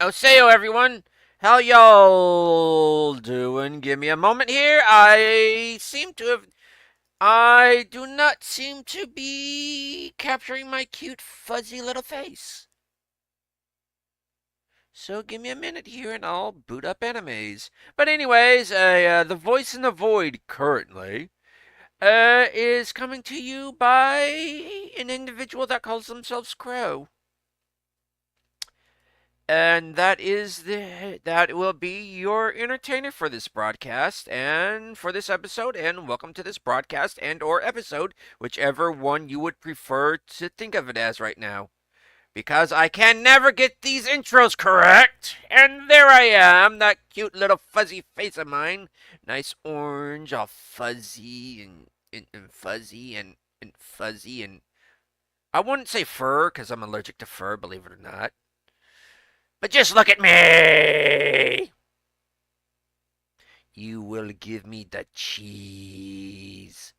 Oseyo, everyone. How y'all doing? Give me a moment here. I do not seem to be capturing my cute, fuzzy little face. So give me a minute here and I'll boot up animes. But anyways, the voice in the void currently is coming to you by an individual that calls themselves Crow. And that will be your entertainer for this broadcast and for this episode, and welcome to this broadcast and or episode, whichever one you would prefer to think of it as right now. Because I can never get these intros correct. And there I am, that cute little fuzzy face of mine. Nice orange, all fuzzy and fuzzy and fuzzy and I wouldn't say fur because I'm allergic to fur, believe it or not. But just look at me! You will give me the cheese.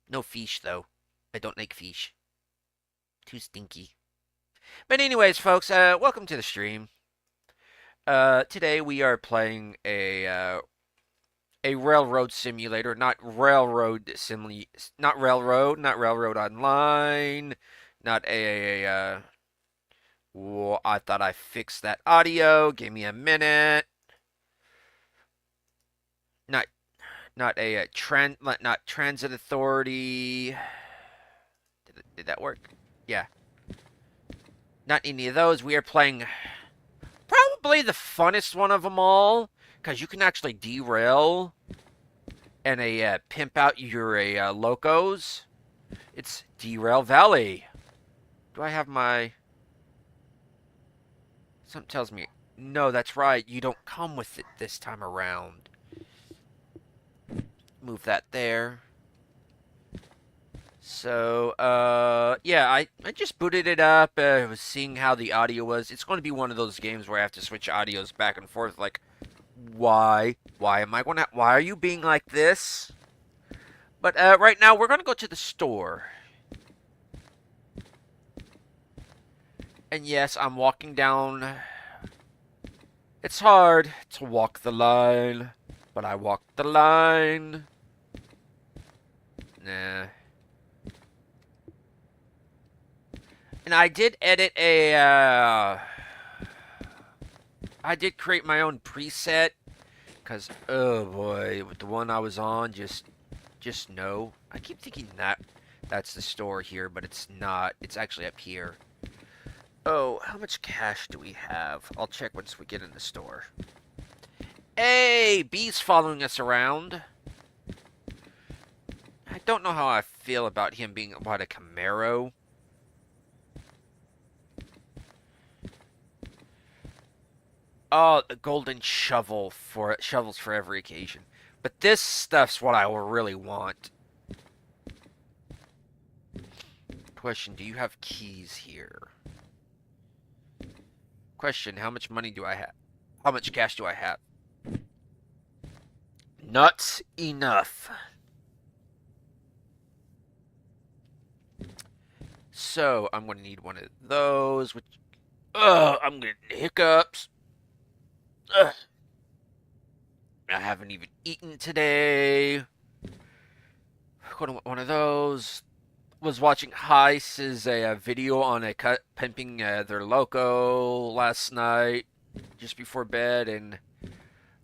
No fish, though. I don't like fish. Too stinky. But anyways, folks, welcome to the stream. Today we are playing a railroad simulator, not railroad online, not whoa, I thought I fixed that audio. Give me a minute. Not not transit authority. Did that work? Yeah. Not any of those. We are playing probably the funnest one of them all, because you can actually derail and pimp out your locos. It's Derail Valley. Do I have my? Something tells me no. That's right. You don't come with it this time around. Move that there. So, yeah, I just booted it up. I was seeing how the audio was. It's going to be one of those games where I have to switch audios back and forth. Like, why? Why are you being like this? But, right now, we're going to go to the store. And yes, I'm walking down. It's hard to walk the line, but I walk the line. Nah. And I did edit I did create my own preset, because, oh boy, with the one I was on, just no. I keep thinking that's the store here, but it's not. It's actually up here. Oh, how much cash do we have? I'll check once we get in the store. Hey, B's following us around. I don't know how I feel about him being about a Camaro. Oh, the golden shovel for shovels for every occasion. But this stuff's what I really want. Question, do you have keys here? Question, how much money do I have? How much cash do I have? Not enough. So, I'm going to need one of those, which... I'm getting hiccups. Ugh. I haven't even eaten today. Going to want one of those. was watching Heist's a video on a pimping their loco last night, just before bed, and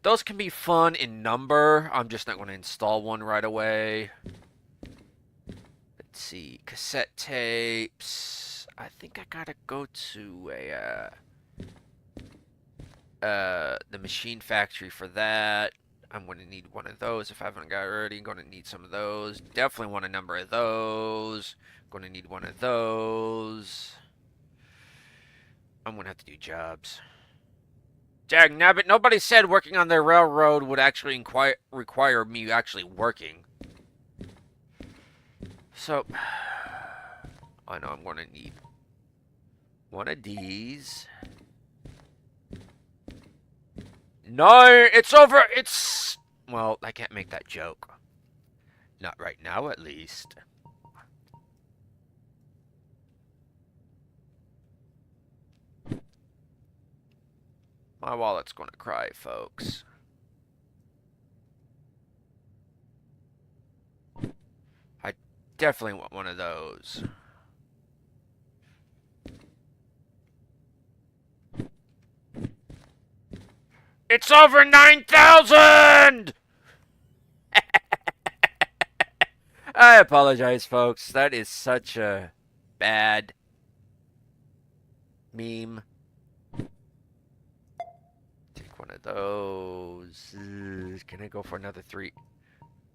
those can be fun in number. I'm just not going to install one right away. Let's see, cassette tapes. I think I gotta go to the machine factory for that. I'm going to need one of those if I haven't got it already. I'm going to need some of those. Definitely want a number of those. Going to need one of those. I'm going to have to do jobs. Dag nabbit, nobody said working on the railroad would actually require me actually working. So, I know I'm going to need one of these. No, it's over. It's... Well, I can't make that joke. Not right now, at least. My wallet's going to cry, folks. I definitely want one of those. It's over 9,000! I apologize, folks. That is such a bad meme. Take one of those. Can I go for another 3?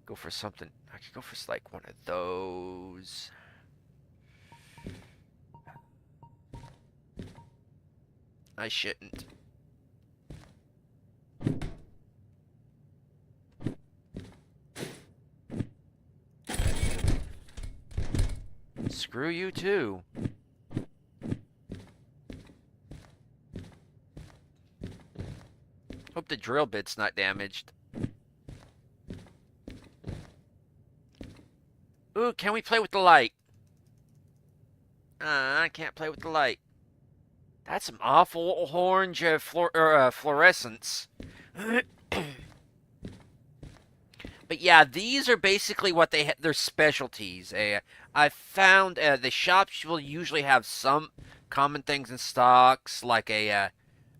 Go for something. I could go for like one of those. I shouldn't. Screw you too. Hope the drill bit's not damaged. Ooh, can we play with the light? I can't play with the light. That's some awful orange fluorescence. But yeah, these are basically what their specialties. I found the shops will usually have some common things in stocks, like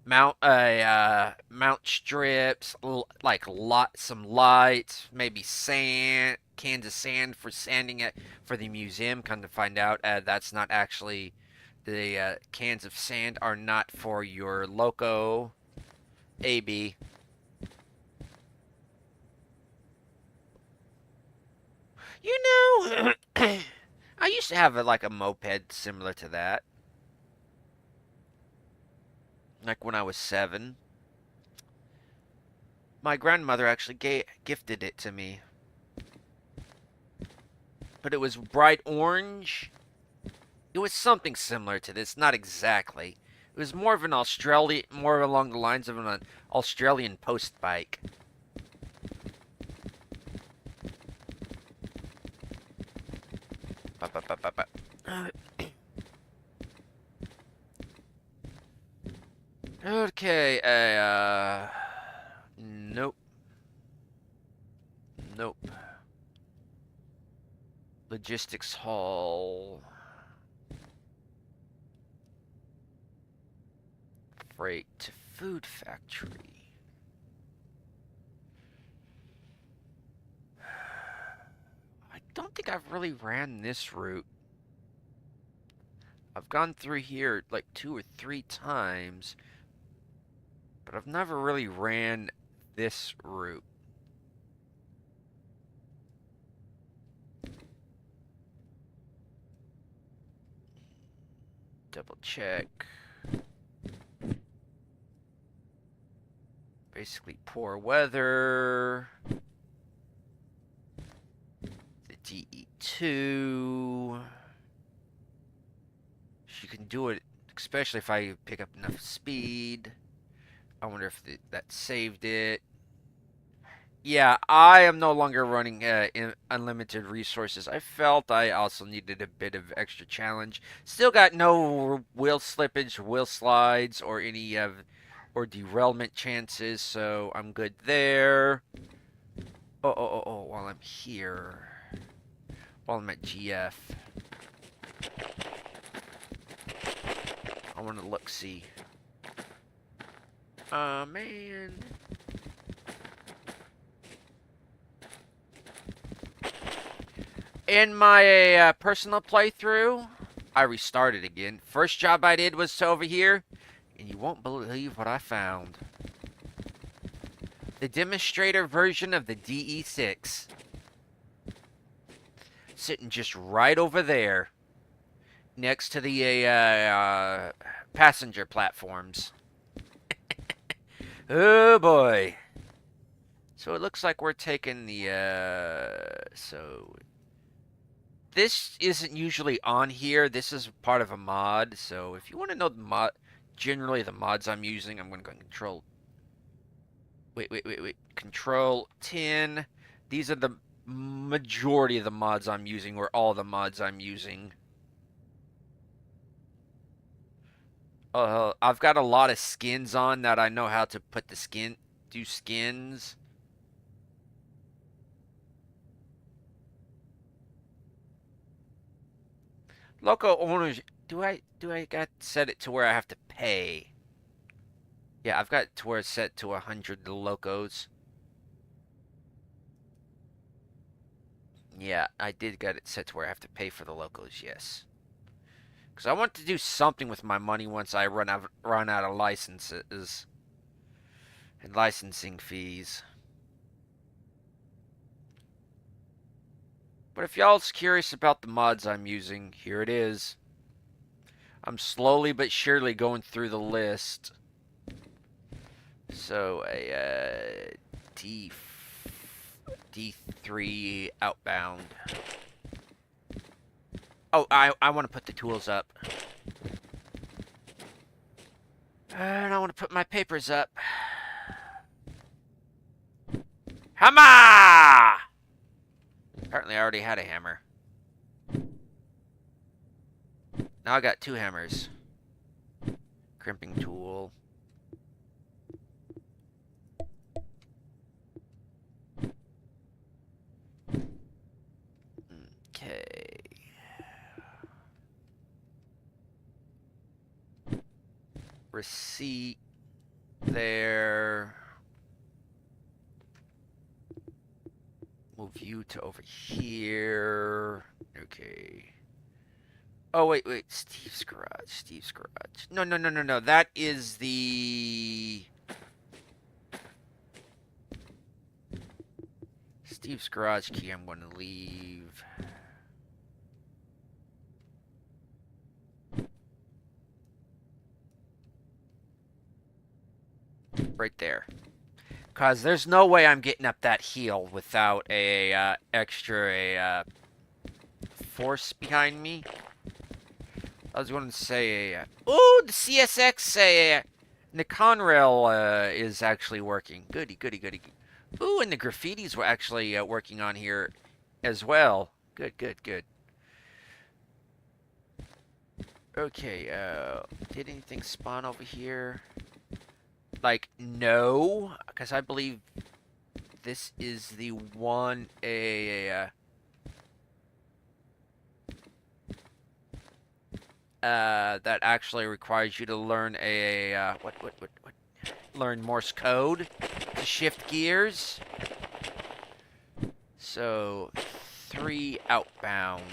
mount strips, like some lights, maybe sand, cans of sand for sanding it for the museum. Come to find out, that's not actually the cans of sand are not for your loco. AB. You know, I used to have like a moped similar to that. Like when I was 7. My grandmother actually gifted it to me. But it was bright orange. It was something similar to this, not exactly. It was more of an more along the lines of an Australian post bike. Okay, nope. Nope. Logistics hall. Freight to food factory. I don't think I've really ran this route. I've gone through here like 2 or 3 times, but I've never really ran this route. Double check. Basically poor weather. The DE2. She can do it, especially if I pick up enough speed. I wonder if that saved it. Yeah, I am no longer running unlimited resources. I felt I also needed a bit of extra challenge. Still got no wheel slippage, wheel slides, or any or derailment chances, so I'm good there. Oh, while I'm here. While I'm at GF. I want to look, see. Man. In my personal playthrough, I restarted again. First job I did was over here, and you won't believe what I found. The demonstrator version of the DE6. Sitting just right over there, next to the passenger platforms. Oh boy. So it looks like we're taking the, so this isn't usually on here. This is part of a mod. So if you want to know generally the mods I'm using, I'm going to go and control. Wait. Control 10. These are the majority of the mods I'm using, or all the mods I'm using. I've got a lot of skins on that I know how to put do skins. Local owners, do I got set it to where I have to pay? Yeah, I've got it to where it's set to 100 the locos. Yeah, I did get it set to where I have to pay for the locos, yes. Because I want to do something with my money once I run out of licenses and licensing fees. But if y'all's curious about the mods I'm using, here it is. I'm slowly but surely going through the list. So a D3 outbound. Oh, I want to put the tools up. And I want to put my papers up. Hammer! Apparently I already had a hammer. Now I got 2 hammers. Crimping tool. Okay. Receipt there. Move you to over here. Okay. Oh, wait. Steve's garage. No. That is the... Steve's garage key I'm going to leave. Right there. Because there's no way I'm getting up that hill without a extra force behind me. I was going to say, ooh, the CSX, the Conrail is actually working. Goody. Ooh, and the graffitis were actually working on here as well. Good. Okay, did anything spawn over here? Like, no, because I believe this is the one that actually requires you to learn learn Morse code to shift gears. So 3 outbound.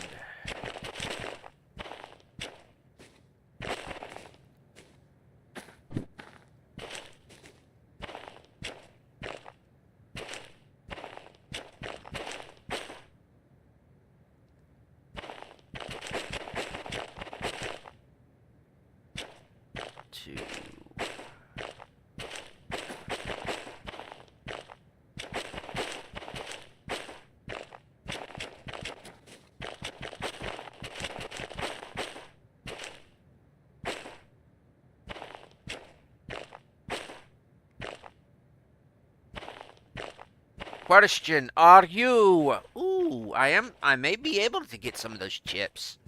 Question, are you? Ooh, I am. I may be able to get some of those chips.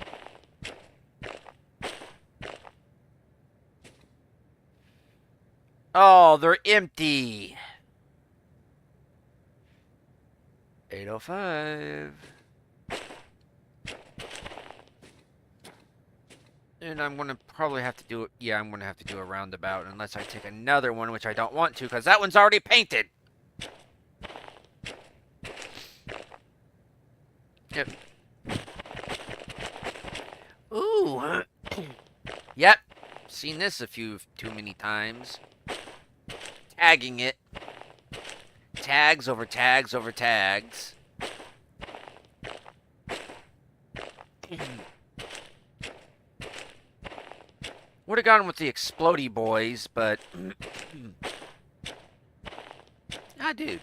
Oh, they're empty. 805. And I'm going to probably have to do it. Yeah, I'm going to have to do a roundabout unless I take another one, which I don't want to because that one's already painted. Yep. Ooh. Yep. Seen this a few too many times. Tagging it. Tags over tags over tags. Would have gone with the explodey boys, but dude.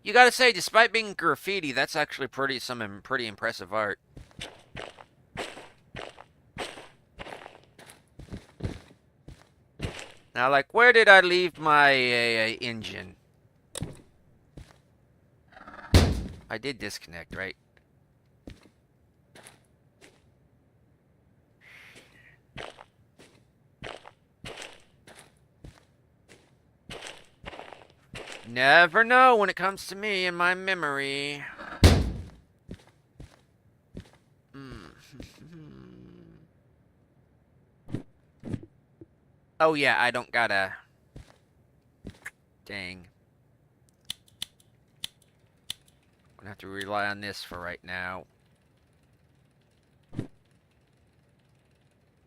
You gotta say, despite being graffiti, that's actually pretty impressive art. Now, like, where did I leave my engine? I did disconnect, right? Never know when it comes to me and my memory. Oh yeah, I don't gotta... Dang. I'm gonna have to rely on this for right now.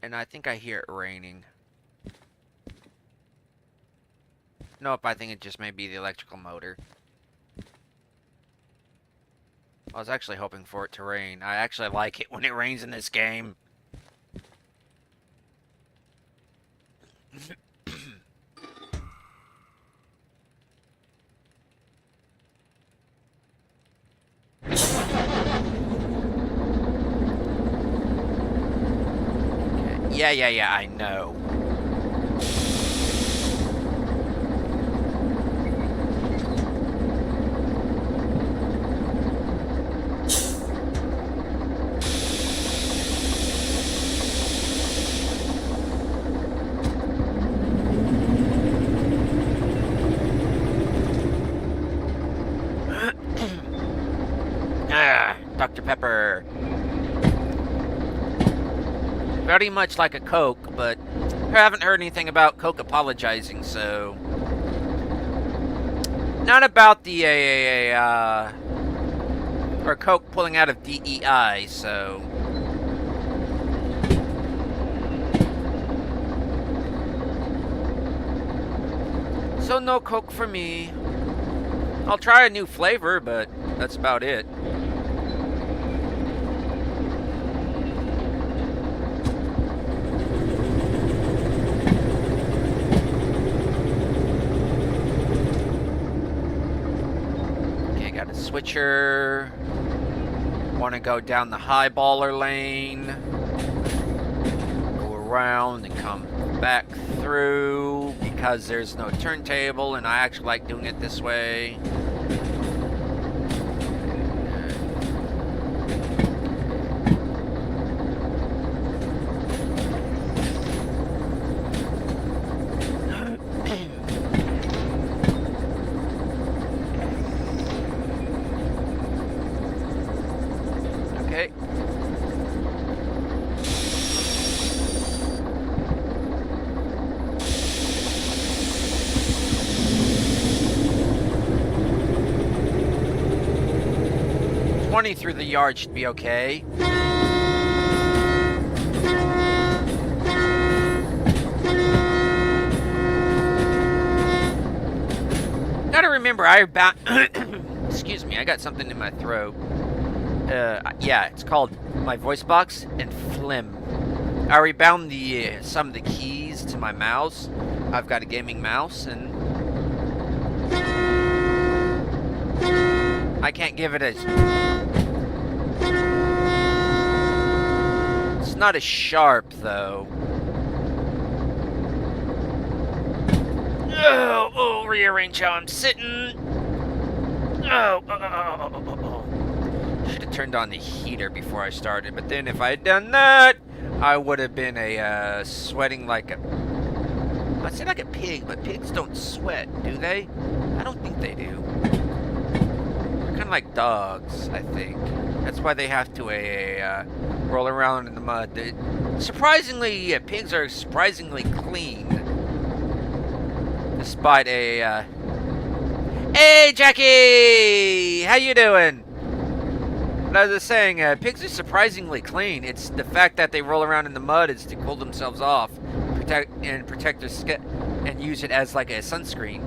And I think I hear it raining. Nope, I think it just may be the electrical motor. I was actually hoping for it to rain. I actually like it when it rains in this game. Okay. Yeah, I know. Dr. Pepper. Very much like a Coke, but I haven't heard anything about Coke apologizing, so... Not about the or Coke pulling out of DEI, so... So no Coke for me. I'll try a new flavor, but that's about it. Switcher. Want to go down the highballer lane. Go around and come back through because there's no turntable and I actually like doing it this way. Through the yard should be okay. Gotta remember, excuse me, I got something in my throat. Yeah, it's called my voice box and phlegm. I rebound some of the keys to my mouse. I've got a gaming mouse and I can't give it It's not as sharp, though. Oh, rearrange how I'm sitting. Should have turned on the heater before I started, but then if I had done that, I would have been sweating like a... I'd say like a pig, but pigs don't sweat, do they? I don't think they do. They're kind of like dogs, I think. That's why they have to roll around in the mud. Surprisingly, pigs are surprisingly clean. Despite a... Hey, Jackie! How you doing? But I was just saying, pigs are surprisingly clean. It's the fact that they roll around in the mud is to cool themselves off, protect their skin, and use it as like a sunscreen.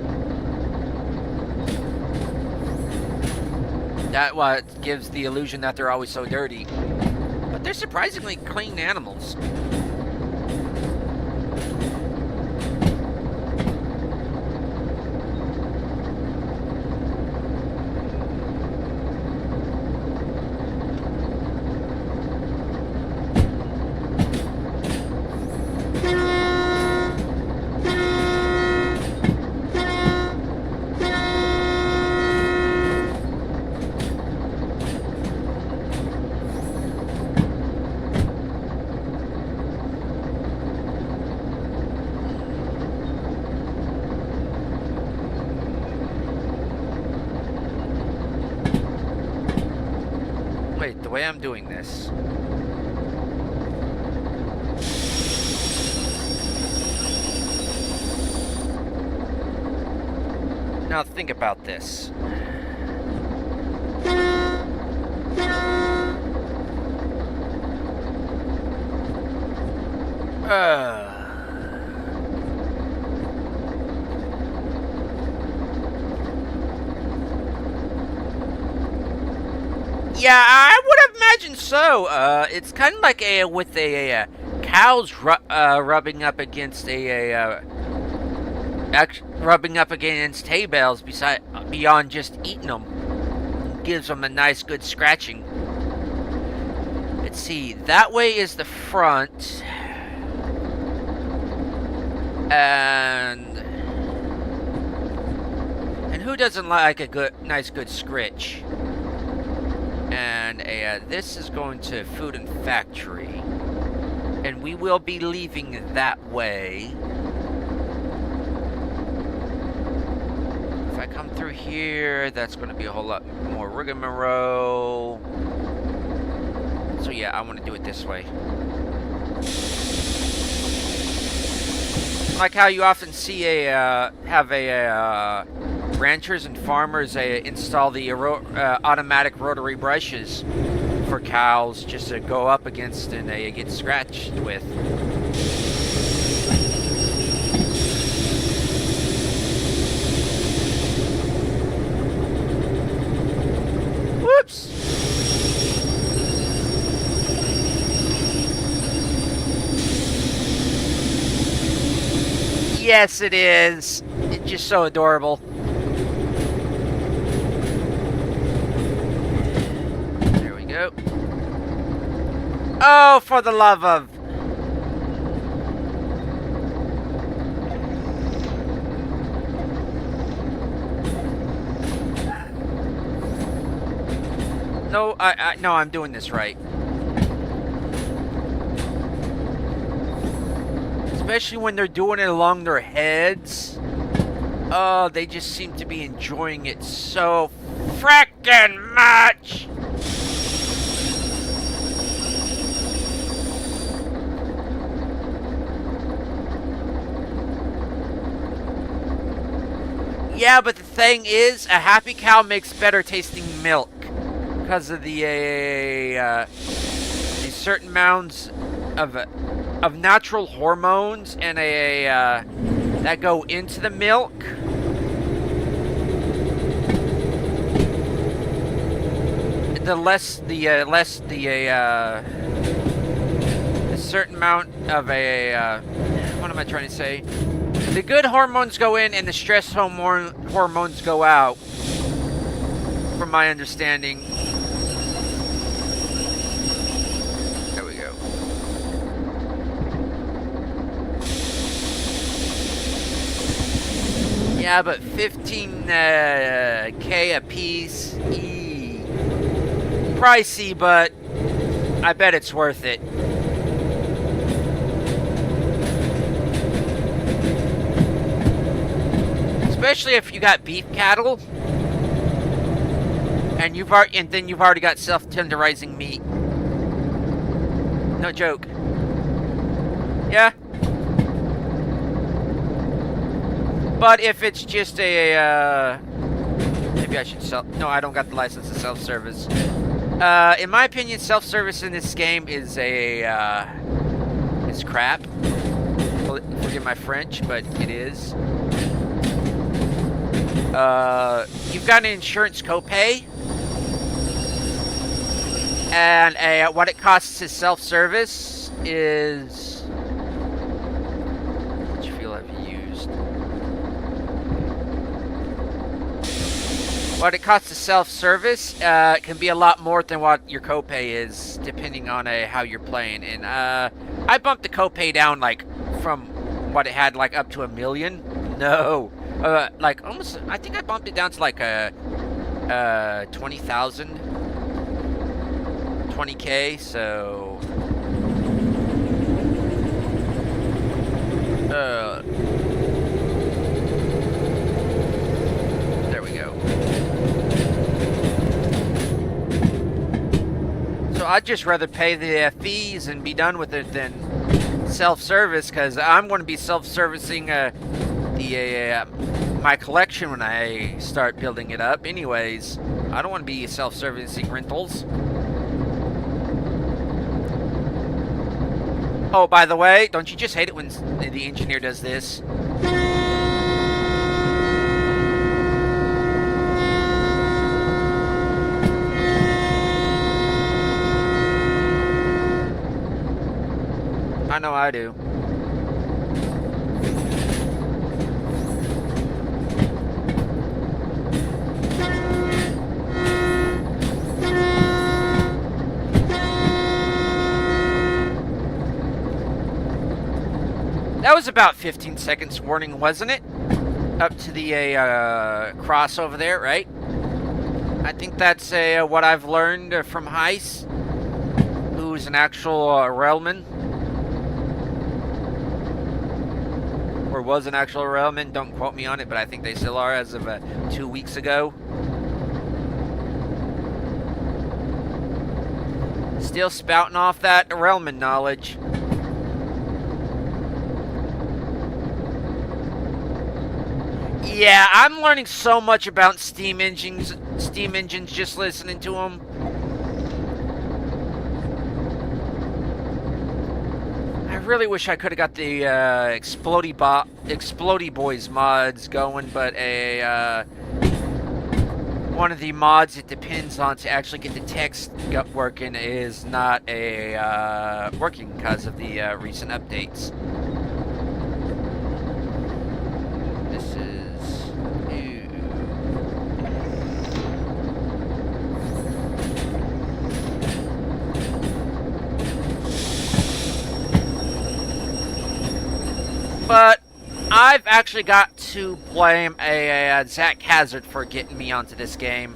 That what gives the illusion that they're always so dirty. But they're surprisingly clean animals. Wait, the way I'm doing this... Now think about this. Yeah, I would have imagined so. It's kind of like with cows rubbing up against rubbing up against hay bales beyond just eating them. Gives them a nice good scratching. Let's see, that way is the front. And who doesn't like a nice good scritch? And this is going to food and factory. And we will be leaving that way. If I come through here, that's going to be a whole lot more rigmarole. So yeah, I want to do it this way. Like how you often see ranchers and farmers install the automatic rotary brushes for cows just to go up against and get scratched with. Whoops! Yes, it is. It's just so adorable. There we go. Oh, for the love of... No, no, I'm doing this right. Especially when they're doing it along their heads. Oh, they just seem to be enjoying it so frickin' much. Yeah, but the thing is, a happy cow makes better tasting milk because of the certain amounts of natural hormones and that go into the milk. A certain amount of what am I trying to say? The good hormones go in and the stress hormones go out, from my understanding. There we go. Yeah, but 15K a piece. Pricey, but I bet it's worth it. Especially if you got beef cattle. And then you've already got self-tenderizing meat. No joke. Yeah. But if it's just a, maybe I should no, I don't got the license to self-service. In my opinion, self-service in this game is is crap. Forgive my French, but it is. You've got an insurance copay. And what it costs to self-service is... What you feel I've used? What it costs to self-service can be a lot more than what your copay is, depending on how you're playing. And I bumped the copay down like from what it had like up to $1 million. No, like almost. I think I bumped it down to like 20,000. 20K, so there we go. So I'd just rather pay the fees and be done with it than self-service, because I'm going to be self-servicing my collection when I start building it up anyways. I don't want to be self-servicing rentals. Oh, by the way, don't you just hate it when the engineer does this? I know I do. That was about 15 seconds warning, wasn't it? Up to the cross over there, right? I think that's what I've learned from Heiss, who's an actual railman. Or was an actual railman, don't quote me on it, but I think they still are as of 2 weeks ago. Still spouting off that railman knowledge. Yeah, I'm learning so much about steam engines just listening to them. I really wish I could have got the Explodey Boys mods going, but one of the mods it depends on to actually get the text working is not working because of the recent updates. But I've actually got to blame Zach Hazard for getting me onto this game.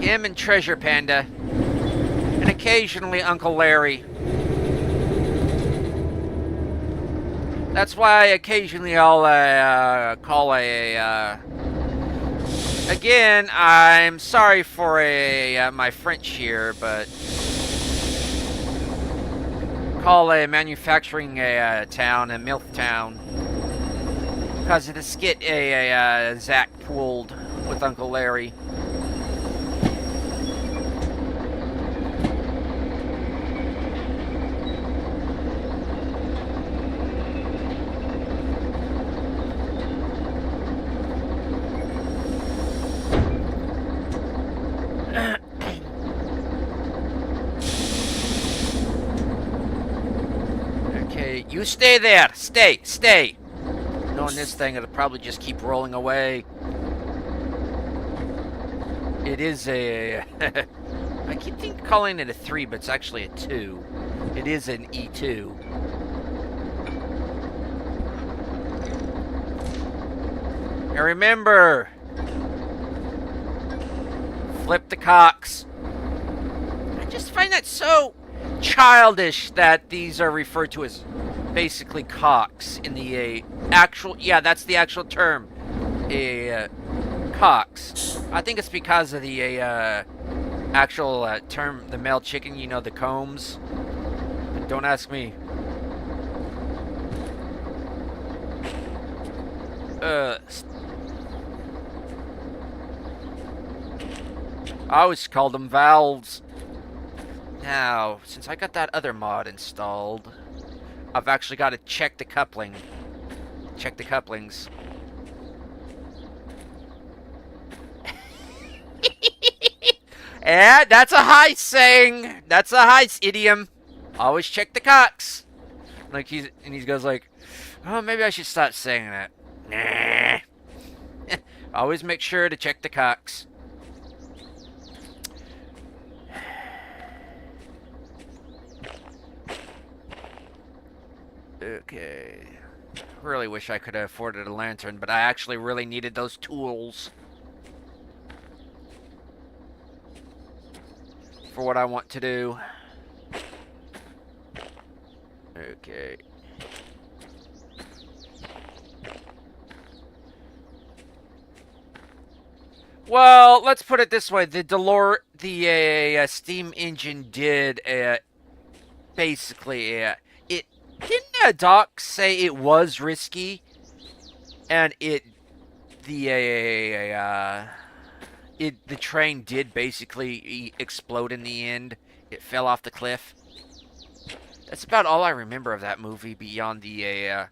Him and Treasure Panda. And occasionally Uncle Larry. That's why occasionally I'll call again, I'm sorry for my French here, but... call a manufacturing town a MILF town because of the skit Zach pulled with Uncle Larry. You stay there. Stay. Knowing this thing, it'll probably just keep rolling away. It is a... I keep calling it a 3, but it's actually a 2. It is an E2. Now remember, flip the cocks. I just find that so childish that these are referred to as basically cocks in the actual, yeah, that's the actual term. a cocks. I think it's because of the actual term, the male chicken. You know, the combs. But don't ask me. I always called them valves. Now, since I got that other mod installed, I've actually got to check the coupling. Check the couplings. Yeah, that's a Heist saying. That's a Heist idiom. Always check the cocks. Like he goes like, oh, maybe I should stop saying that. Nah. Always make sure to check the cocks. Okay. Really wish I could have afforded a lantern, but I actually really needed those tools for what I want to do. Okay. Well, let's put it this way: the steam engine did basically it didn't Doc say it was risky, and the train did basically explode in the end. It fell off the cliff. That's about all I remember of that movie, beyond the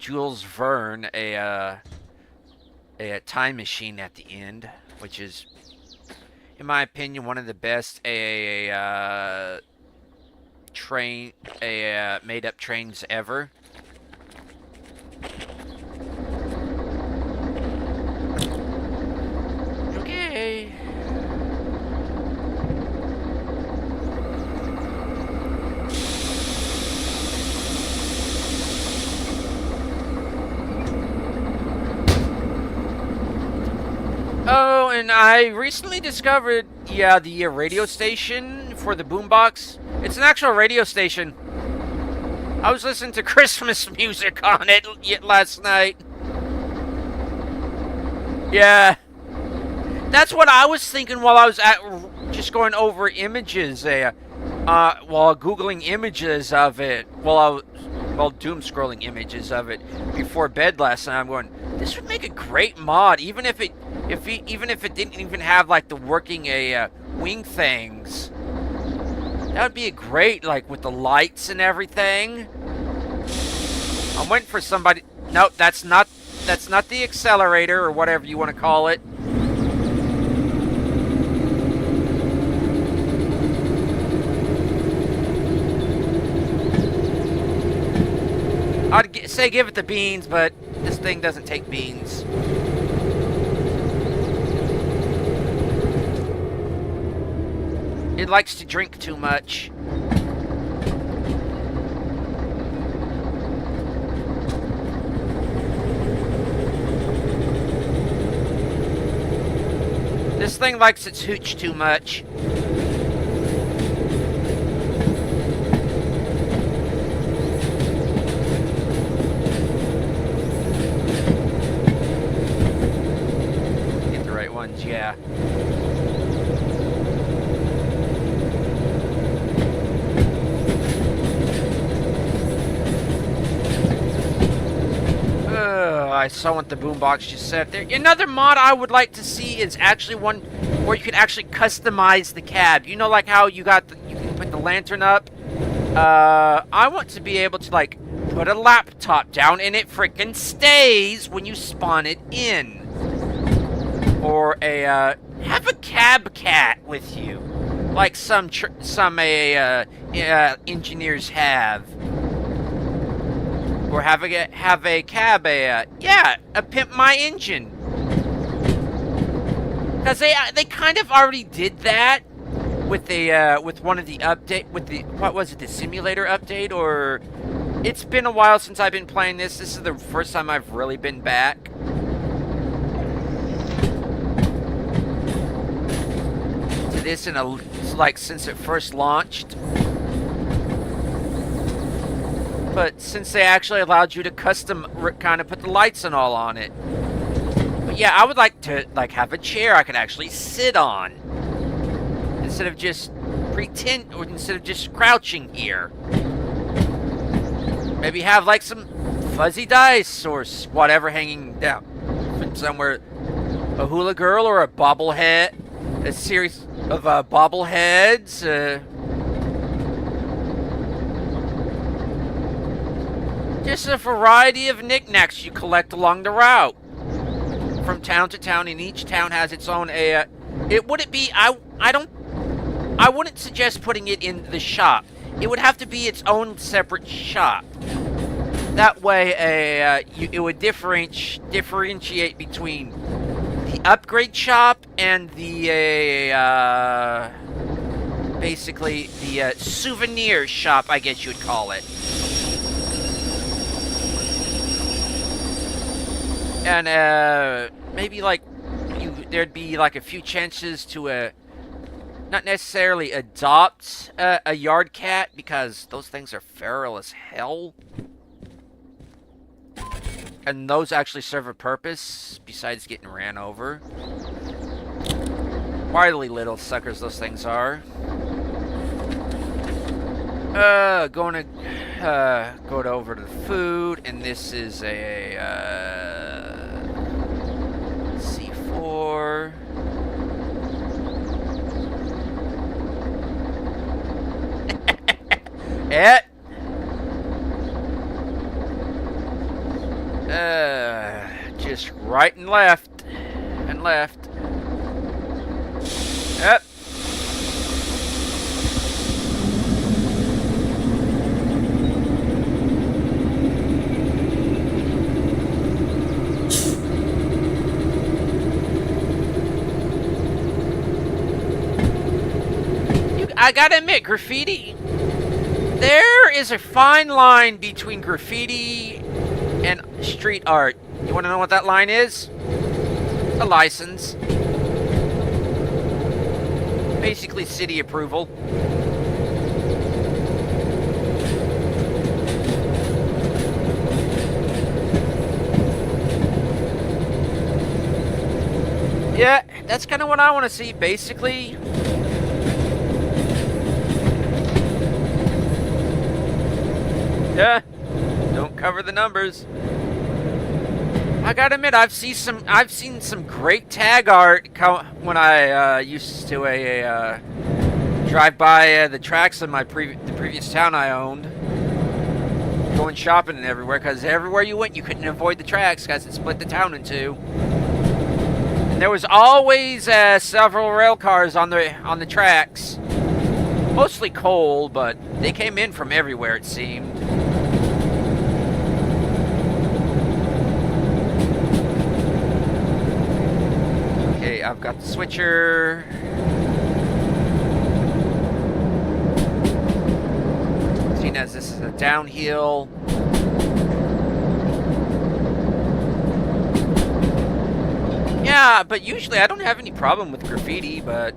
Jules Verne a time machine at the end, which is, in my opinion, one of the best made-up trains ever. Okay. Oh, and I recently discovered, the radio station for the boombox. It's an actual radio station. I was listening to Christmas music on it last night. Yeah. That's what I was thinking while I was just going over images, while Googling images of it, while doom scrolling images of it before bed last night. I'm going, this would make a great mod, even if it didn't even have like the working wing things. That would be a great, like, with the lights and everything. I'm waiting for somebody. No, that's not the accelerator or whatever you want to call it. I'd say give it the beans, but this thing doesn't take beans. It likes to drink too much. This thing likes its hooch too much. Get the right ones, yeah. I saw what the boombox just said there. Another mod I would like to see is actually one where you can actually customize the cab. You know, like how you can put the lantern up. I want to be able to, like, put a laptop down and it freaking stays when you spawn it in. Or have a cab cat with you, like some engineers have. Or have a cab, pimp my engine. Because they kind of already did that with one of the update, with the, what was it, the simulator update, or, it's been a while since I've been playing this. This is the first time I've really been back. To this since it first launched. But since they actually allowed you to custom kind of put the lights and all on it. But yeah, I would like to have a chair I could actually sit on instead of just crouching here. Maybe have like some fuzzy dice or whatever hanging down from somewhere. A hula girl or a bobblehead. A series of bobbleheads. Just a variety of knickknacks you collect along the route. From town to town, and each town has its own I wouldn't suggest putting it in the shop. It would have to be its own separate shop. That way, it would differentiate between the upgrade shop and the basically the souvenir shop, I guess you would call it. And maybe there'd be like a few chances to not necessarily adopt a yard cat, because those things are feral as hell. And those actually serve a purpose besides getting ran over. Wily little suckers those things are. Going to go over to the food, and this is a C4. Yeah. Just right and left. And left. Yep. I gotta admit, graffiti, there is a fine line between graffiti and street art. You want to know what that line is? A license. Basically city approval. Yeah, that's kind of what I want to see, basically. Yeah, don't cover the numbers. I gotta admit, I've seen some great tag art when I used to drive by the tracks in the previous town I owned, going shopping and everywhere. Because everywhere you went, you couldn't avoid the tracks, because it split the town in two. And there was always several rail cars on the tracks, mostly coal, but they came in from everywhere, it seemed. I've got the switcher. Seeing as this is a downhill. Yeah, but usually I don't have any problem with graffiti, but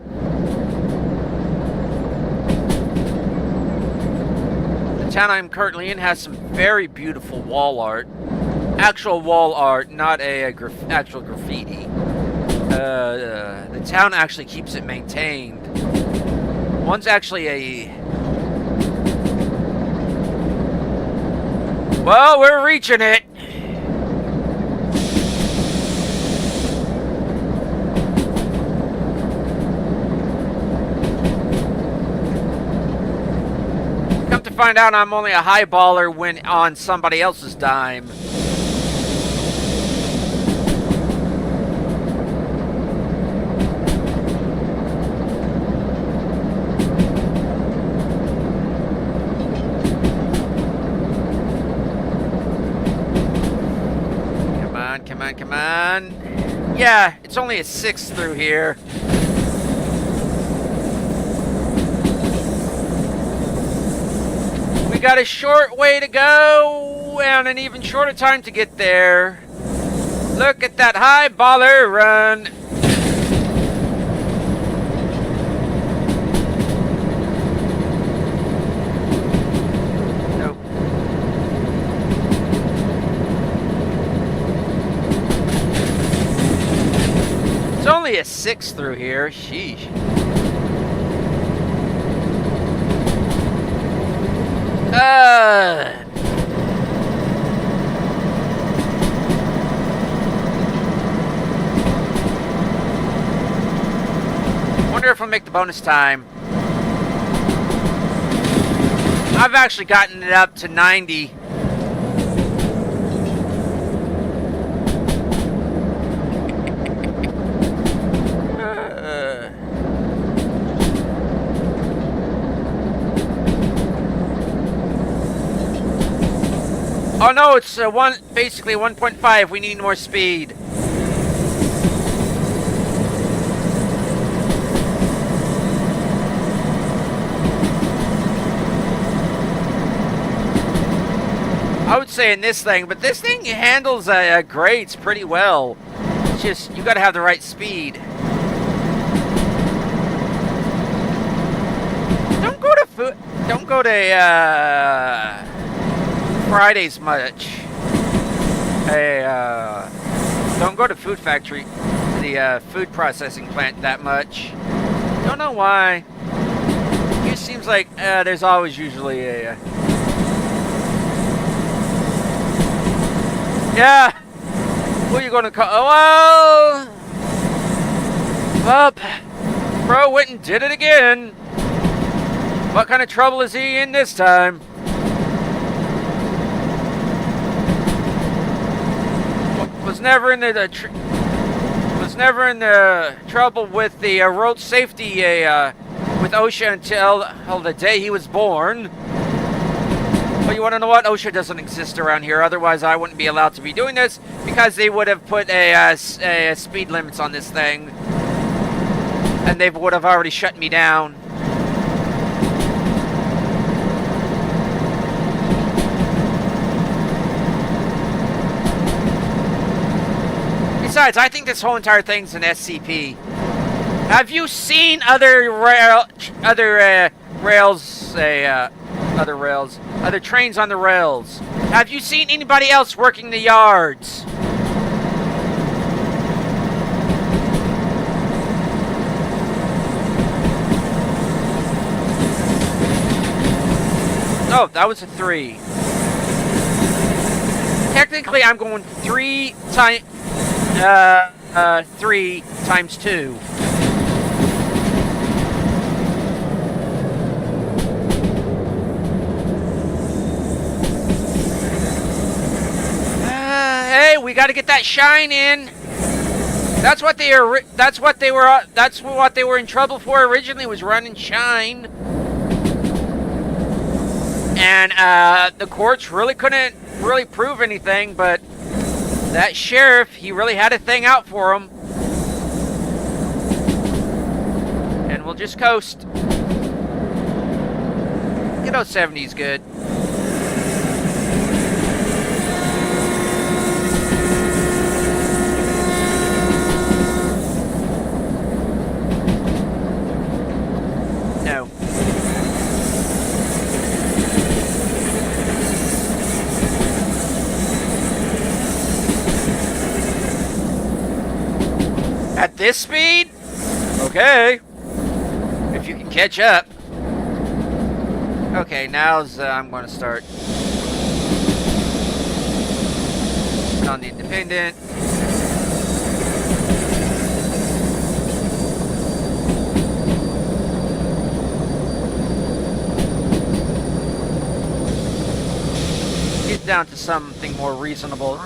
the town I'm currently in has some very beautiful wall art. Actual wall art, not actual graffiti. The town actually keeps it maintained. One's actually well, we're reaching it. Come to find out, I'm only a highballer when on somebody else's dime. Come on. Yeah, it's only a 6 through here. We got a short way to go and an even shorter time to get there. Look at that high baller run. 6 through here. Sheesh. Wonder if I'll make the bonus time. I've actually gotten it up to 90. Oh no, it's basically 1.5. We need more speed. I would say in this thing, but this thing handles grades pretty well. It's just, you gotta have the right speed. Don't go to Fridays much. Don't go to Food Factory, the food processing plant that much. Don't know why. It just seems like there's always usually a... Yeah! Who are you gonna call? Oh, well, bro went and did it again. What kind of trouble is he in this time? Was never in the trouble with the road safety with OSHA until the day he was born. But you want to know what? OSHA doesn't exist around here. Otherwise, I wouldn't be allowed to be doing this because they would have put a speed limits on this thing, and they would have already shut me down. Besides, I think this whole entire thing's an SCP. Have you seen other trains on the rails? Have you seen anybody else working the yards? Oh, that was a 3. Technically, I'm going 3 times 2. Hey, we got to get that shine in. That's what they were in trouble for originally, was running shine. And the courts really couldn't prove anything, but that sheriff, he really had a thing out for him. And we'll just coast. You know, 70's good. No. At this speed? Okay. If you can catch up. Okay, now's I'm going to start on the independent. Get down to something more reasonable.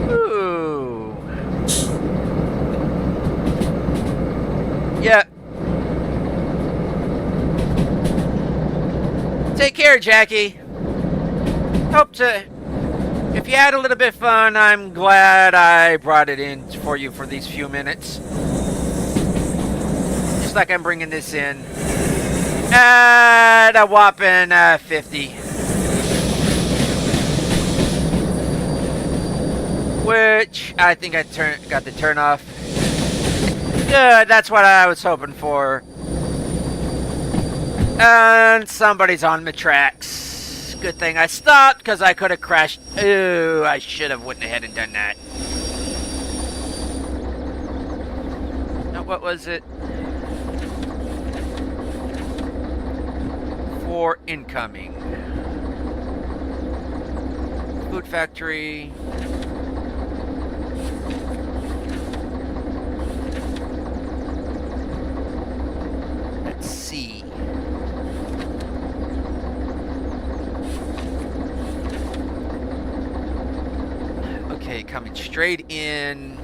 Ooh. Yeah. Take care, Jackie. If you had a little bit of fun, I'm glad I brought it in for you for these few minutes. Just like I'm bringing this in at a whopping 50. Which I think I got the turn off. Good, that's what I was hoping for. And somebody's on the tracks. Good thing I stopped, because I could have crashed. Ooh, I should have went ahead and done that. What was it? For incoming. Food factory. Let's see. Okay, coming straight in.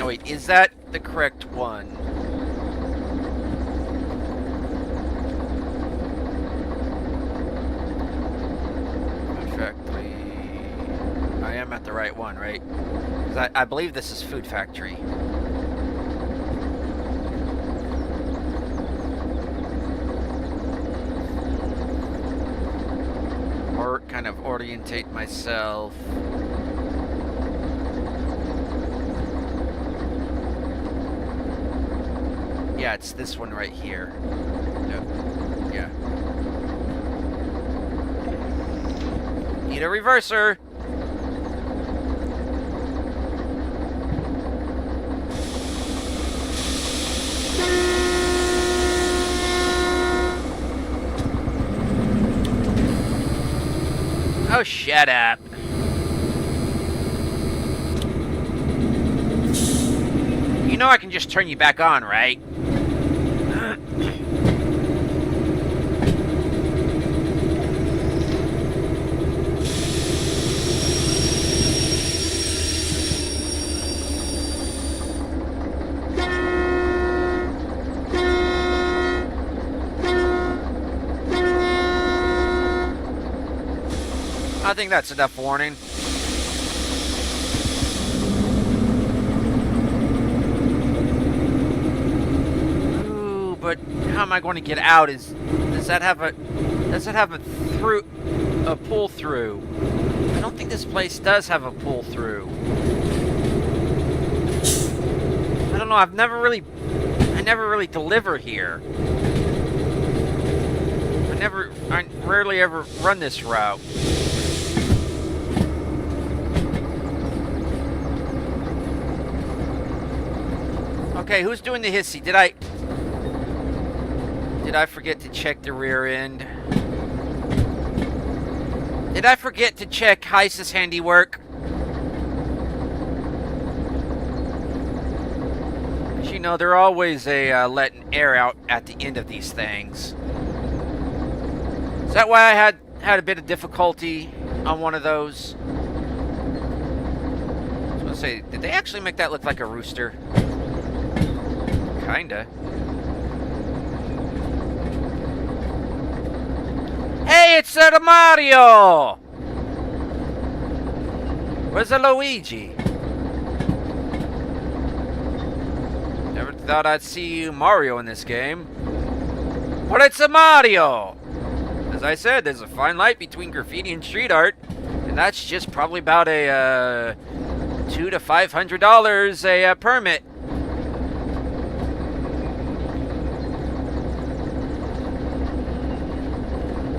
Oh wait, is that the correct one? Food factory. I am at the right one, right? 'Cause I believe this is food factory. Or kind of orientate myself. Yeah, it's this one right here. Yep. Yeah. Need a reverser. Oh, shut up. You know I can just turn you back on, right? I think that's enough warning. Ooh, but how am I going to get out? Does that have a pull through? I don't think this place does have a pull through. I don't know. I never really deliver here. I rarely ever run this route. Okay, who's doing the hissy? Did I forget to check the rear end? Did I forget to check Heiss's handiwork? As you know, they're always letting air out at the end of these things. Is that why I had a bit of difficulty on one of those? I was gonna say, did they actually make that look like a rooster? Kinda. Hey, it's Mario! Where's the Luigi? Never thought I'd see Mario in this game. But it's a Mario! As I said, there's a fine line between graffiti and street art, and that's just probably about a $200 to $500 a permit.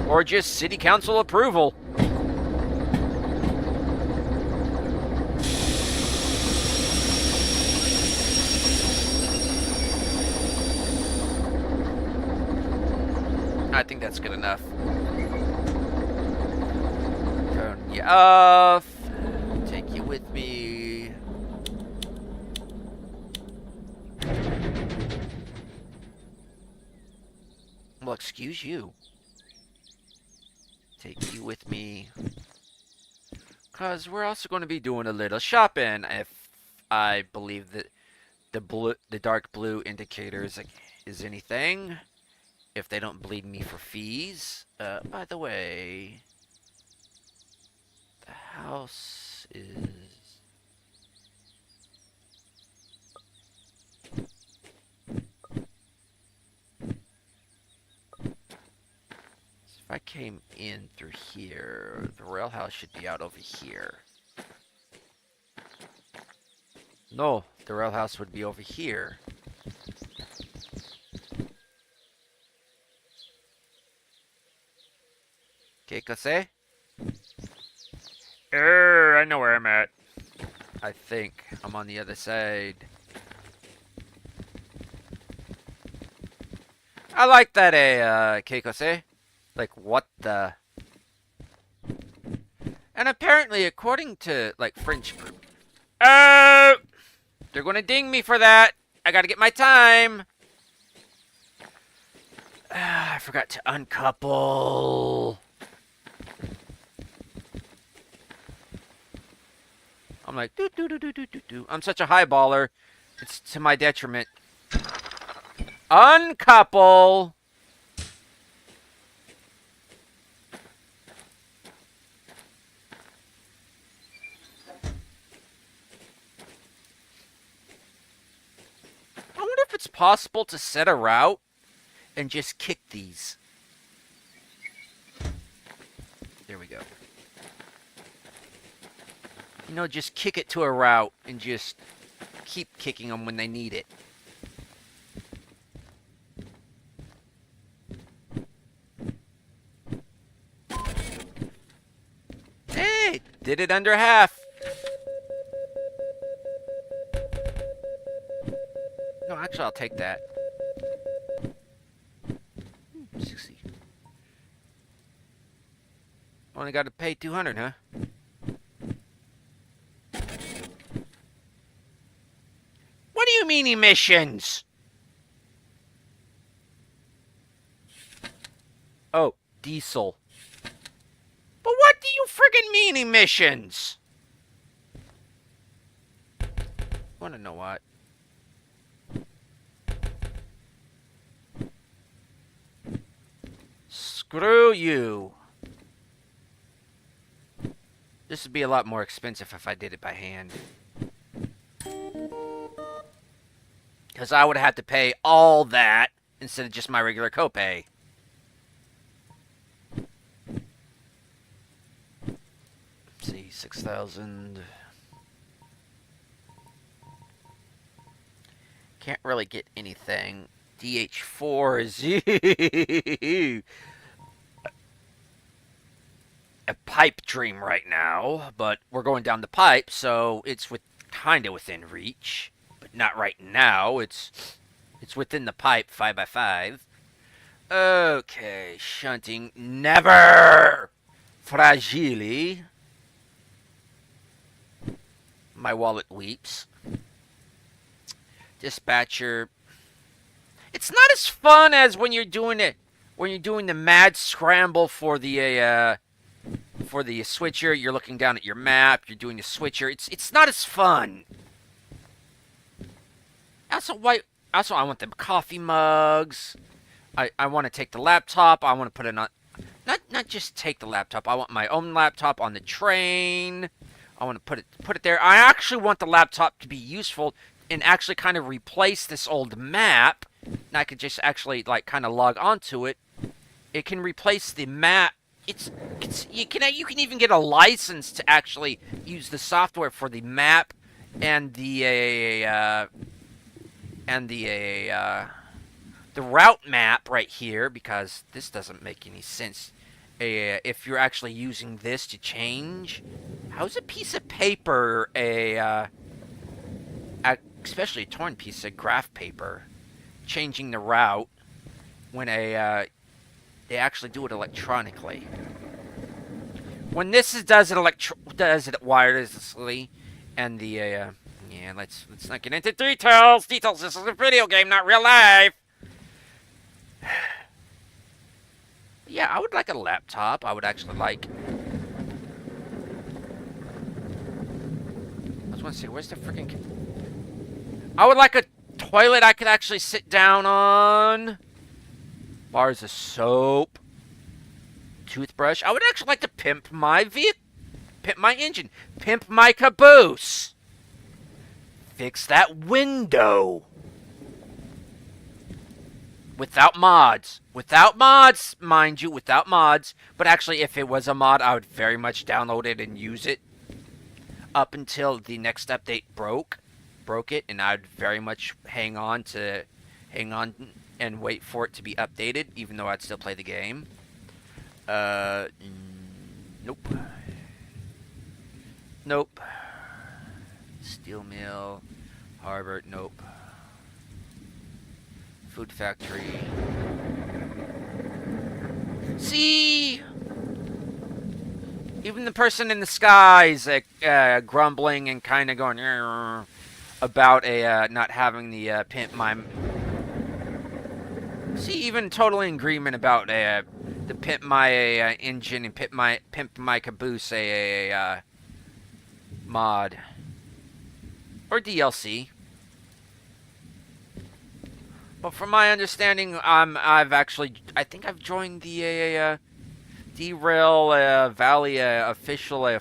Or just city council approval. I think that's good enough. Turn you off. Take you with me. Well, excuse you. Take you with me. Because we're also going to be doing a little shopping. If I believe that the dark blue indicators is anything. If they don't bleed me for fees. By the way, the house is... If I came in through here, the rail house should be out over here. No, the rail house would be over here. ¿Qué cosa? I know where I'm at. I think I'm on the other side. I like that, Keikose. Like, what the? And apparently, according to, like, French group... Oh! They're gonna ding me for that. I gotta get my time. I forgot to uncouple. I'm like, doo doo doo doo doo doo doo. I'm such a highballer. It's to my detriment. Uncouple. I wonder if it's possible to set a route and just kick these. There we go. You know, just kick it to a route and just keep kicking them when they need it. Hey, did it under half. No, actually, I'll take that. 60. Only got to pay 200, huh? What do you mean emissions? Oh, diesel. But what do you friggin' mean emissions? Wanna know what? Screw you. This would be a lot more expensive if I did it by hand. Because I would have had to pay all that instead of just my regular copay. Let's see, 6,000. Can't really get anything. DH4 is a pipe dream right now, but we're going down the pipe, so it's kind of within reach, but not right now. It's within the pipe, 5x5. Okay, shunting, never fragile. My wallet weeps. Dispatcher. It's not as fun as when you're doing it. When you're doing the mad scramble for the switcher. You're looking down at your map. You're doing the switcher. It's not as fun. Also, I want the coffee mugs. I want to take the laptop. I want to put it on. Not just take the laptop. I want my own laptop on the train. I want to put it there. I actually want the laptop to be useful and actually kind of replace this old map. And I could just actually like kind of log onto it. It can replace the map. You can even get a license to actually use the software for the map and the route map right here, because this doesn't make any sense. If you're actually using this to change, how's a piece of paper especially a torn piece of graph paper, changing the route when they actually do it electronically? When this does it wirelessly, and the yeah, let's not get into details. This is a video game, not real life. Yeah, I would like a laptop. I would actually like. I was want to say, where's the freaking? I would like a toilet I could actually sit down on. Bars of soap. Toothbrush. I would actually like to pimp my vehicle. Pimp my engine. Pimp my caboose. Fix that window. Without mods. Without mods, mind you. Without mods. But actually, if it was a mod, I would very much download it and use it. Up until the next update broke it, and I'd very much hang on and wait for it to be updated, even though I'd still play the game. Nope. Nope. Steel mill, harbor, nope. Food factory. See? Even the person in the sky is grumbling and kind of going about not having the pimp my. See, even totally in agreement about the pimp my engine and pimp my caboose mod or DLC. But from my understanding, I think I've joined the Derail Valley official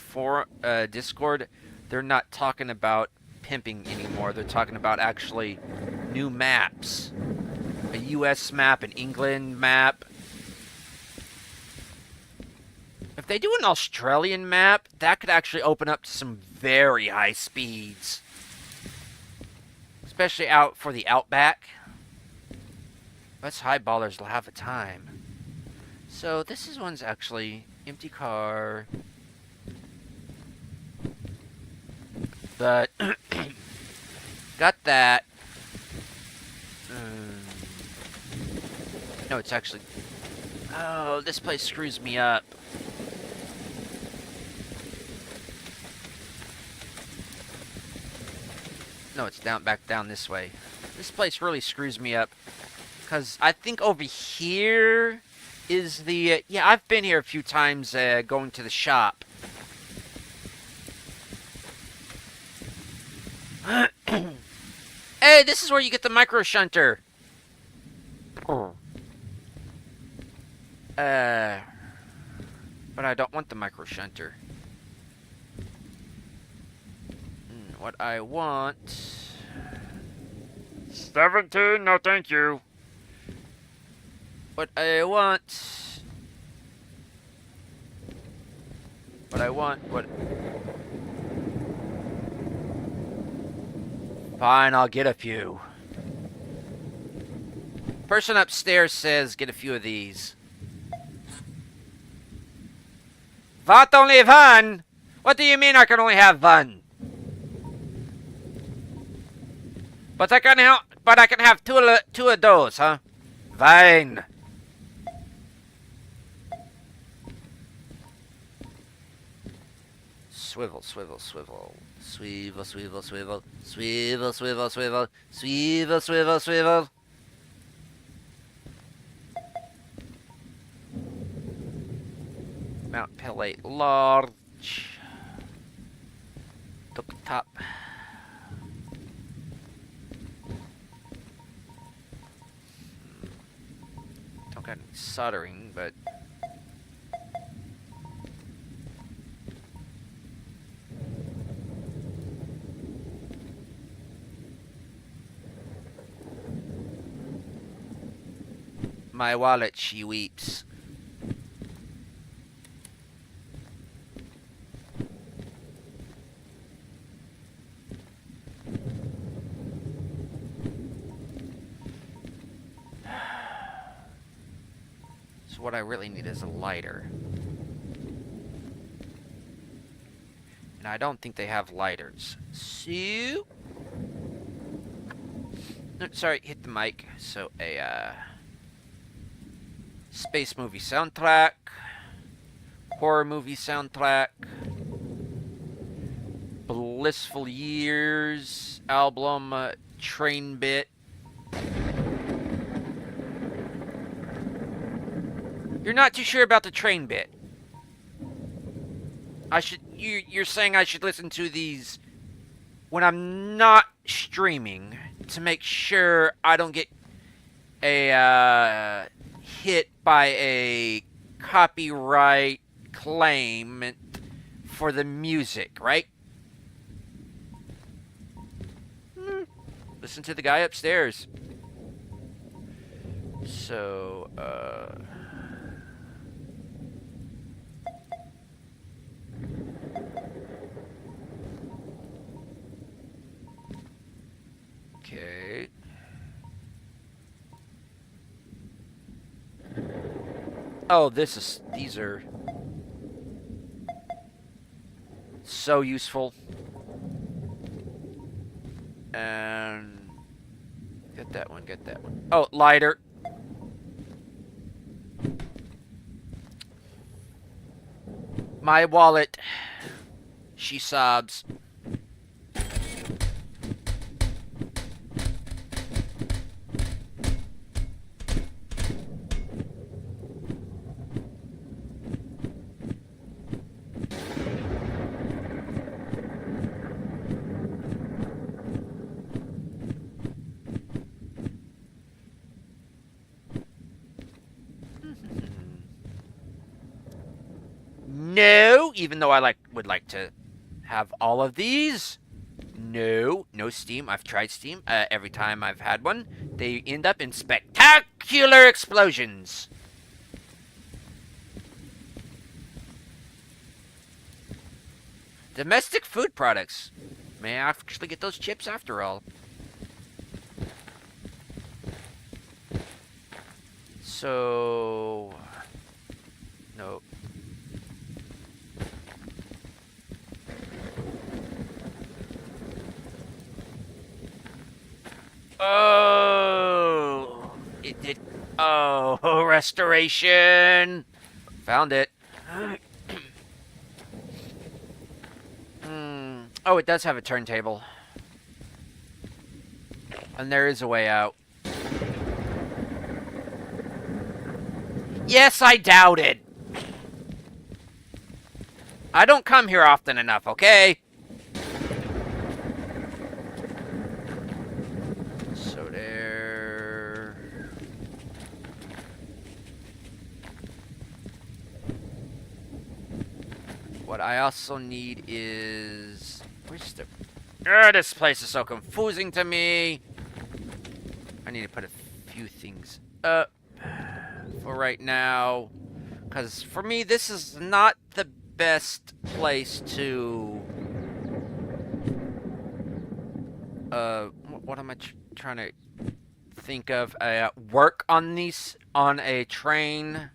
Discord. They're not talking about pimping anymore. They're talking about actually new maps. A US map, an England map. If they do an Australian map, that could actually open up to some very high speeds. Especially out for the Outback. Us highballers will have a time. So this one's actually empty car. But got that. No, it's actually... Oh, this place screws me up. No, it's back down this way. This place really screws me up. Because I think over here is the... yeah, I've been here a few times going to the shop. Hey, this is where you get the micro shunter. But I don't want the micro shunter. What I want... 17, no thank you. What I want... Fine, I'll get a few. Person upstairs says get a few of these. What, only one? What do you mean I can only have one? But I can have two of those, huh? Fine. Swivel, swivel, swivel. Swivel, swivel, swivel. Swivel, swivel, swivel. Swivel, swivel, swivel. Mount Pellet large. Top. Don't got any soldering, but my wallet, she weeps. So what I really need is a lighter. And I don't think they have lighters. So... no, sorry, hit the mic. So a space movie soundtrack, horror movie soundtrack, Blissful Years album, Train Bit. You're not too sure about the Train Bit. You're saying I should listen to these when I'm not streaming to make sure I don't get a hit by a copyright claim for the music, right? Listen to the guy upstairs. So, okay. Oh, these are so useful. And get that one. Oh, lighter. My wallet. She sobs. No, even though I would like to have all of these. No, no Steam. I've tried Steam. Every time I've had one, they end up in spectacular explosions. Domestic food products. May I actually get those chips after all? So... no. Oh, it did. Oh, restoration. Found it. Oh, it does have a turntable. And there is a way out. Yes, I doubted. I don't come here often enough, okay? So there. What I also need is... where's the... this place is so confusing to me. I need to put a few things up for right now. Because for me, this is not the best place to... what am I trying to think of? Work on these... on a train...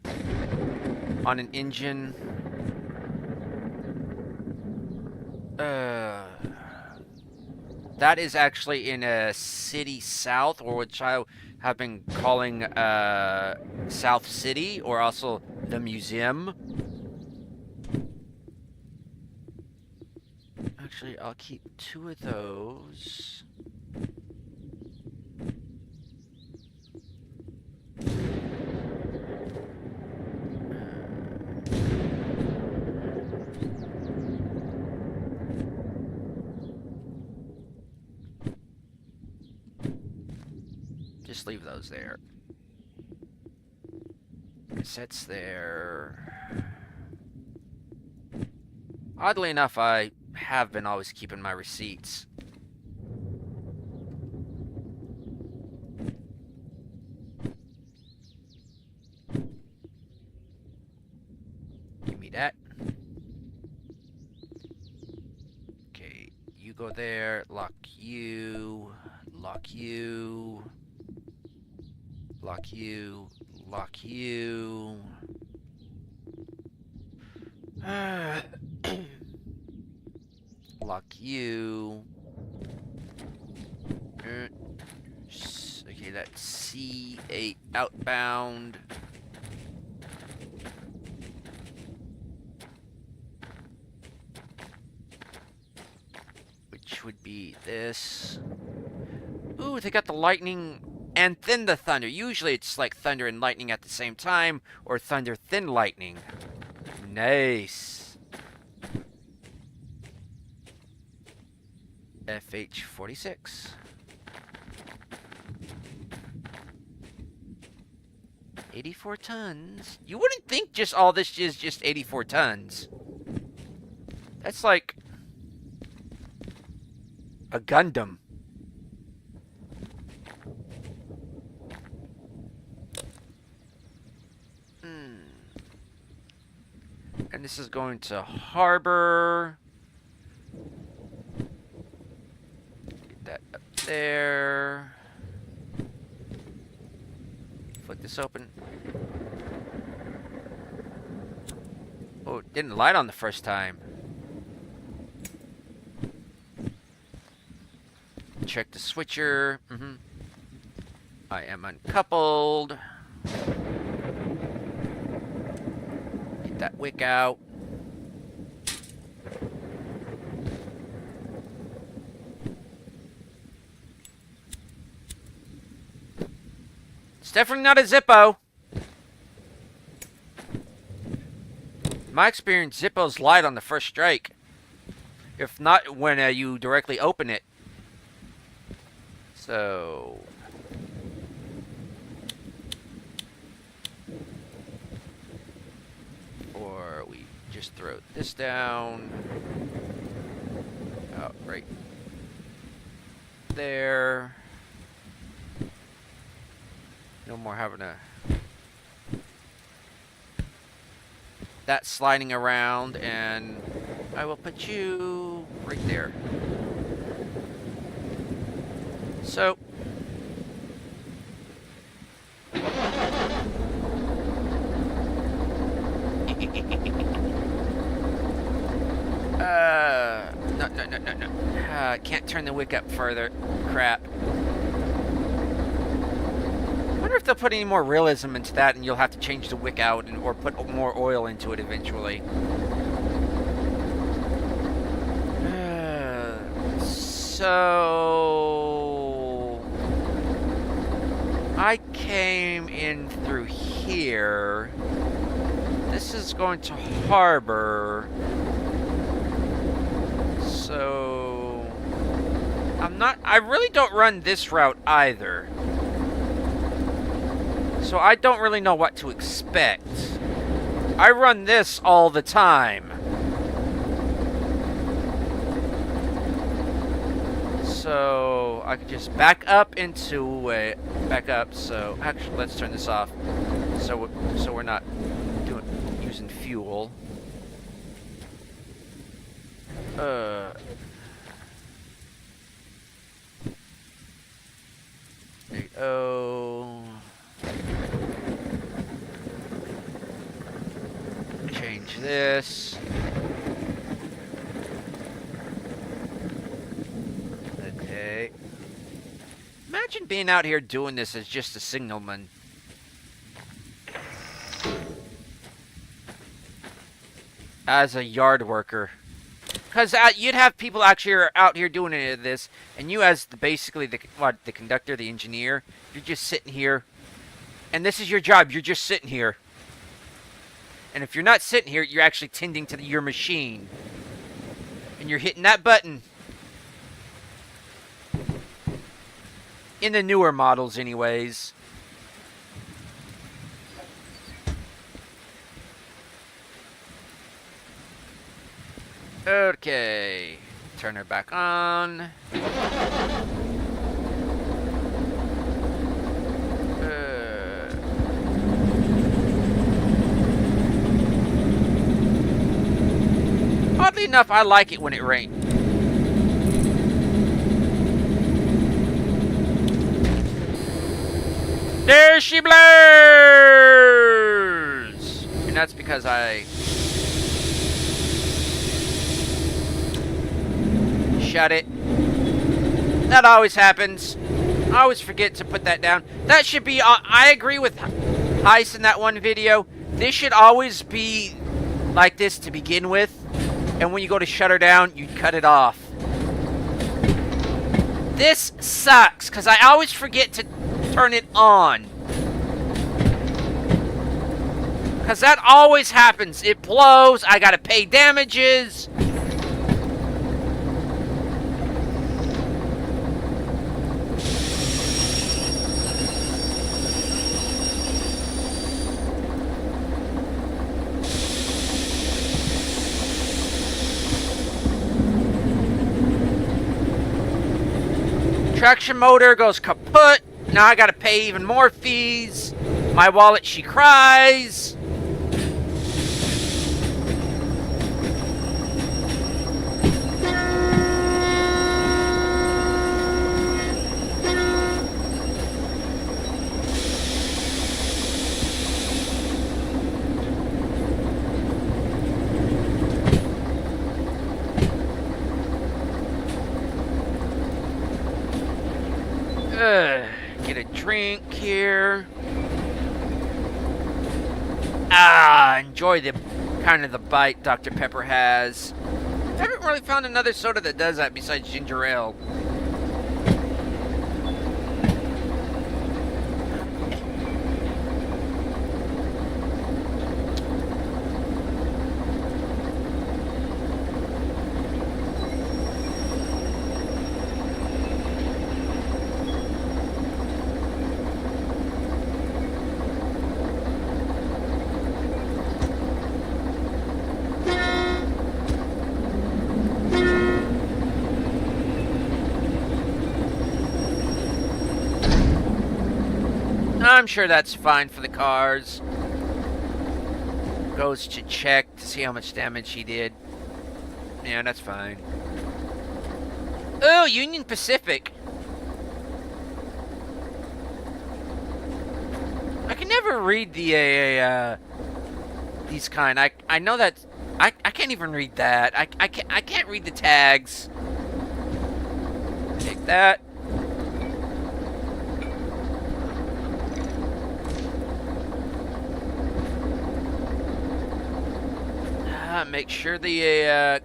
on an engine... that is actually in a city south, or which I have been calling South City, or also the museum. Actually, I'll keep 2 of those. Just leave those there. Cassettes there. Oddly enough, I have been always keeping my receipts. Give me that. Okay, you go there. Lock you. Lock you. Lock you. Lock you. Lock you. Okay, that's C8 outbound. Which would be this. Ooh, they got the lightning and then the thunder. Usually it's like thunder and lightning at the same time, or thunder then lightning. Nice. FH46. $84 tons. You wouldn't think just all this is just 84 tons. That's like a Gundam. And this is going to harbor. Get that up there. Flick this open. Oh, it didn't light on the first time. Check the switcher. I am uncoupled. Get that wick out. definitely not a Zippo. In my experience, Zippos light on the first strike. If not, when you directly open it. So... or we just throw this down. Oh, right there. No more having that sliding around, and I will put you right there. So no. Can't turn the wick up further. Crap. I wonder if they'll put any more realism into that, and you'll have to change the wick out or put more oil into it eventually. So I came in through here. This is going to harbor. So I really don't run this route either. So I don't really know what to expect. I run this all the time. So I could just back up into it. Back up. So actually, let's turn this off. So we're not using fuel. There you go. Change this. Okay. Imagine being out here doing this as just a signalman. As a yard worker. Because you'd have people actually out here doing any of this, and you as basically the conductor, the engineer, you're just sitting here, and this is your job. You're just sitting here. And if you're not sitting here, you're actually tending to your machine. And you're hitting that button. In the newer models, anyways. Okay. Turn her back on. Oddly enough, I like it when it rains. There she blows! And that's because I shut it. That always happens. I always forget to put that down. That should be, I agree with Heist in that one video. This should always be like this to begin with. And when you go to shut her down, you cut it off. This sucks, because I always forget to turn it on. Because that always happens. It blows, I gotta pay damages. Traction motor goes kaput. Now I gotta pay even more fees. My wallet, she cries. Get a drink here. Enjoy the kind of the bite Dr. Pepper has. I haven't really found another soda that does that besides ginger ale. I'm sure that's fine for the cars. Goes to check to see how much damage he did. Yeah, that's fine. Oh, Union Pacific. I can never read the these kind. I know that I can't even read that. I can't read the tags. Take that. Make sure the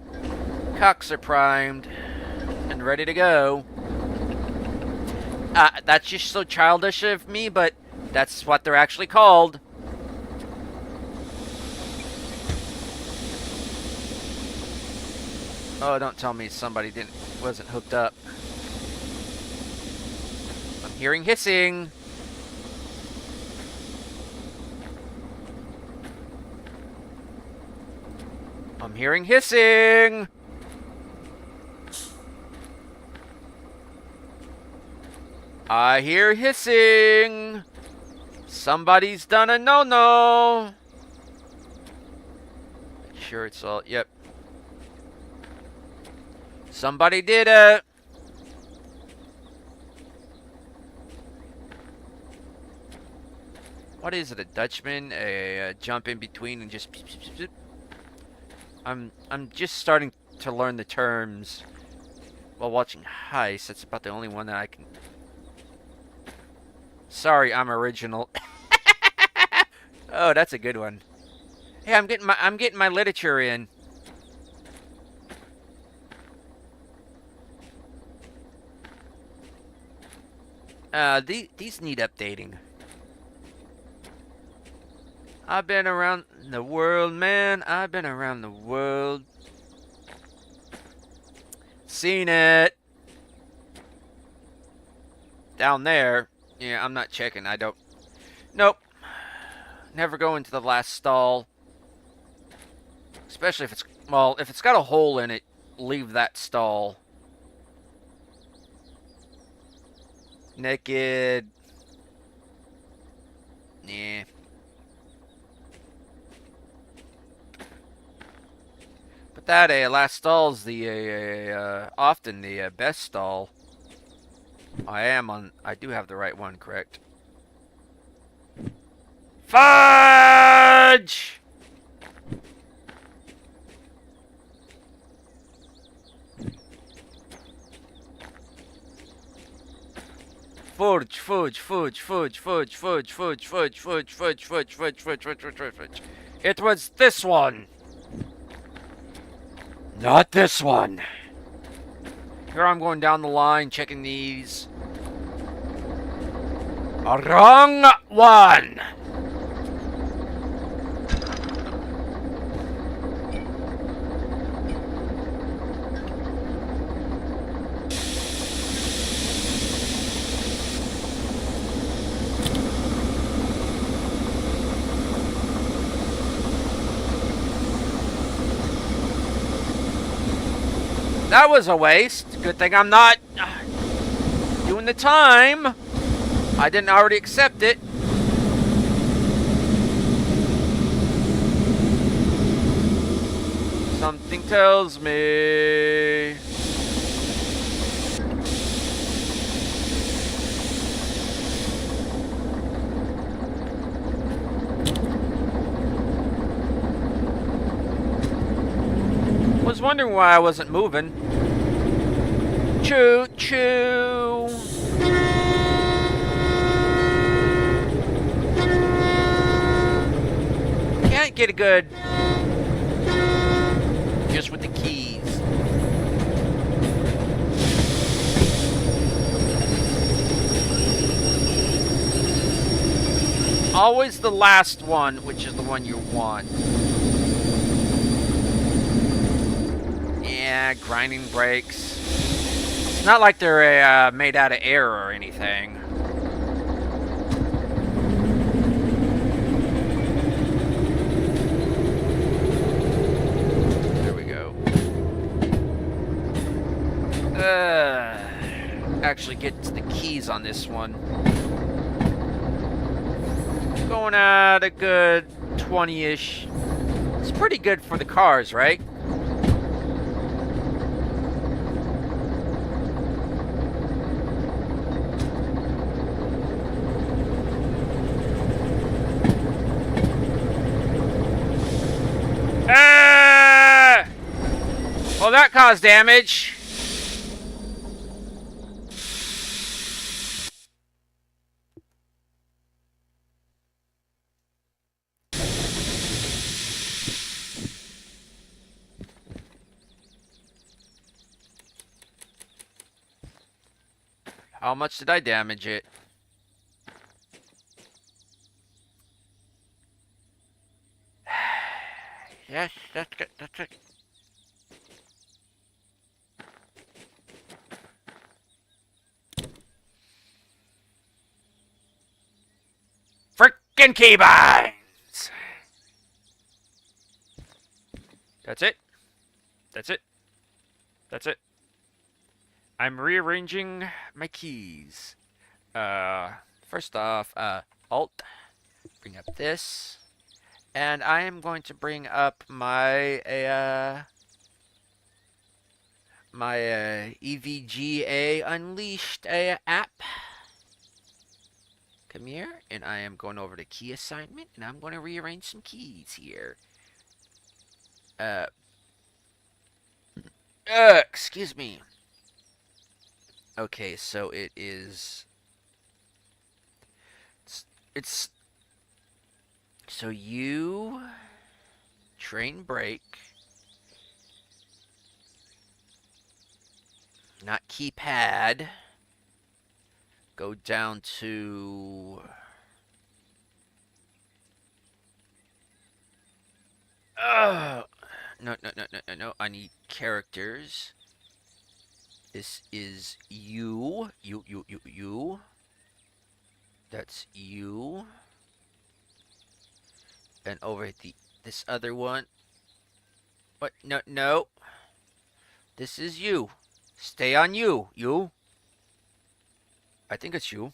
cocks are primed and ready to go. That's just so childish of me, but that's what they're actually called. Oh, don't tell me somebody wasn't hooked up. I'm hearing hissing. I'm hearing hissing. I hear hissing. Somebody's done a no-no. Make sure it's all... Yep. Somebody did it. What is it? A Dutchman? A jump in between and just... I'm just starting to learn the terms while watching Heist. That's about the only one that I can... Sorry, I'm original. Oh, that's a good one. Hey, I'm getting my literature in. These need updating. I've been around the world, man. I've been around the world. Seen it. Down there. Yeah, I'm not checking. I don't... Nope. Never go into the last stall. Especially if it's... Well, if it's got a hole in it, leave that stall. Naked. Yeah. But that last stall's the often the best stall. I do have the right one, correct? Fudge! Fudge, fudge, fudge, fudge, fudge, fudge, fudge, fudge, fudge, fudge, fudge, fudge, fudge, fudge, fudge, fudge. It was this one. Not this one. Here I'm going down the line, checking these. Wrong one. That was a waste. Good thing I'm not doing the time. I didn't already accept it. Something tells me. Was wondering why I wasn't moving. Choo choo. Can't get a good just with the keys. Always the last one, which is the one you want. Yeah, grinding brakes. It's not like they're made out of air or anything. There we go. Actually get to the keys on this one. Going at a good 20-ish. It's pretty good for the cars, right? Ah! Well, that caused damage. How much did I damage it? Yes, that's good. That's it. Frickin' keybinds! That's it. That's it. That's it. I'm rearranging my keys. First off, Alt, bring up this. And I am going to bring up my EVGA Unleashed app. Come here, and I am going over to key assignment, and I'm going to rearrange some keys here. Excuse me. Okay, so it is. It's so you train brake, not keypad. Go down to no. I need characters. This is you. You. That's you. And over at this other one. What? No. This is you. Stay on you. You. I think it's you.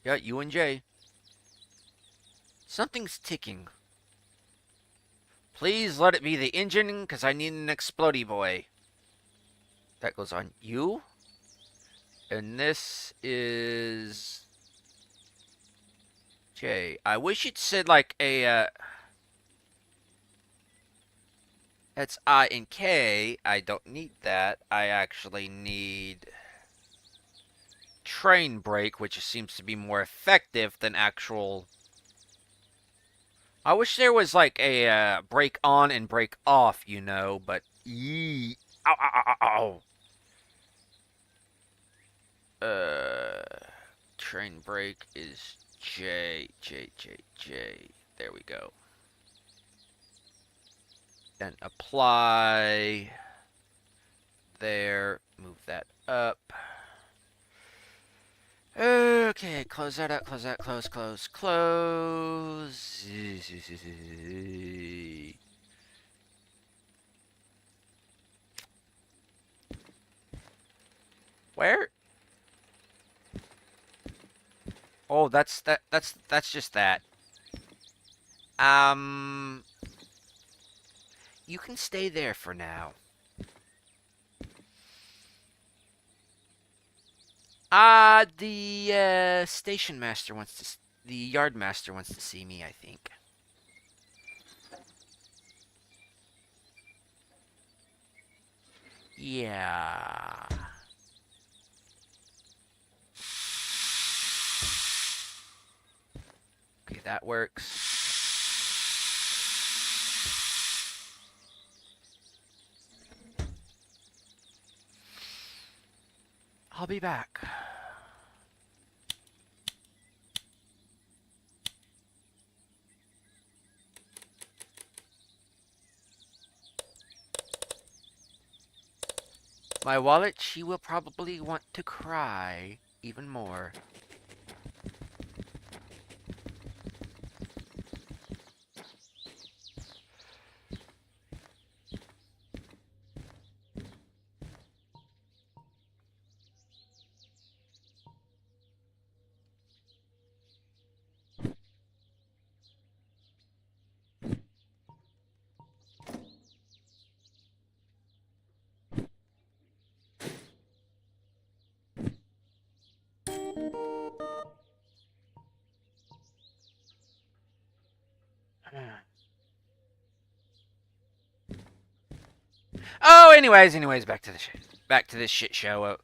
Yeah, you and Jay. Something's ticking. Please let it be the engine, because I need an explodey boy. That goes on you. And this is Jay. I wish it said like a that's I and K. I don't need that. I actually need train brake, which seems to be more effective than actual. I wish there was like a brake on and brake off, you know, but ow, ow, ow, ow. Train brake is J. There we go. Then apply. There. Move that up. Okay, close that out, close. Where? Oh, that's just that. You can stay there for now. The station master wants to. The yard master wants to see me, I think. Yeah. Okay, that works. I'll be back. My wallet, she will probably want to cry even more. anyways, back to this shit show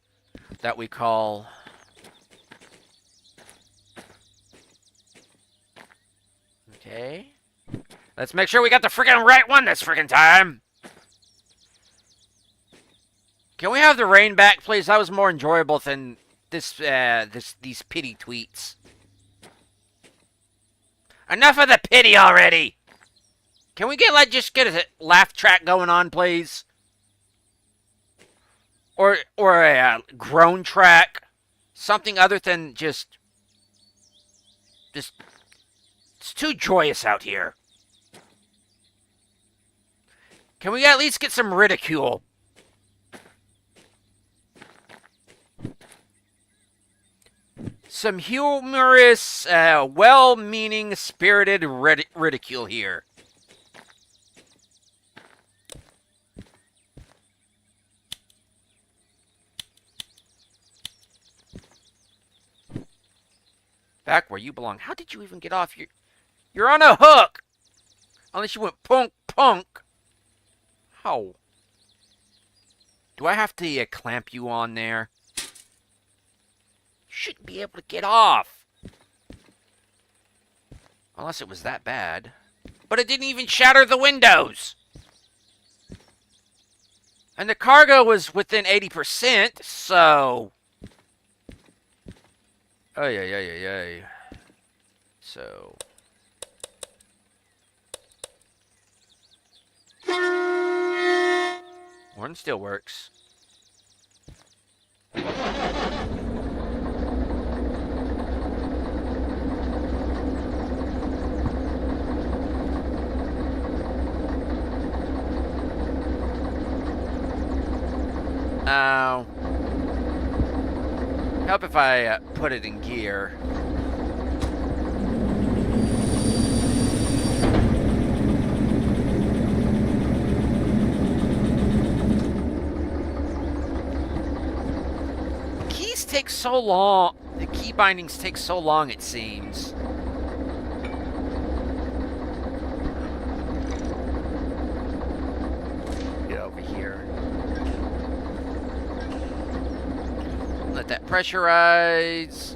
that we call. Okay. Let's make sure we got the freaking right one this freaking time. Can we have the rain back, please? That was more enjoyable than these pity tweets. Enough of the pity already. Can we just get a laugh track going on, please? Or a groan track, something other than just. It's too joyous out here. Can we at least get some ridicule? Some humorous, well-meaning, spirited ridicule here. Back where you belong. How did you even get off? You're on a hook! Unless you went punk, punk. How? Do I have to clamp you on there? You shouldn't be able to get off. Unless it was that bad. But it didn't even shatter the windows. And the cargo was within 80%, so... Oh, yeah. So... Horn still works. Help if I put it in gear. Keys take so long. The key bindings take so long, it seems. Get over here. Let that pressurize.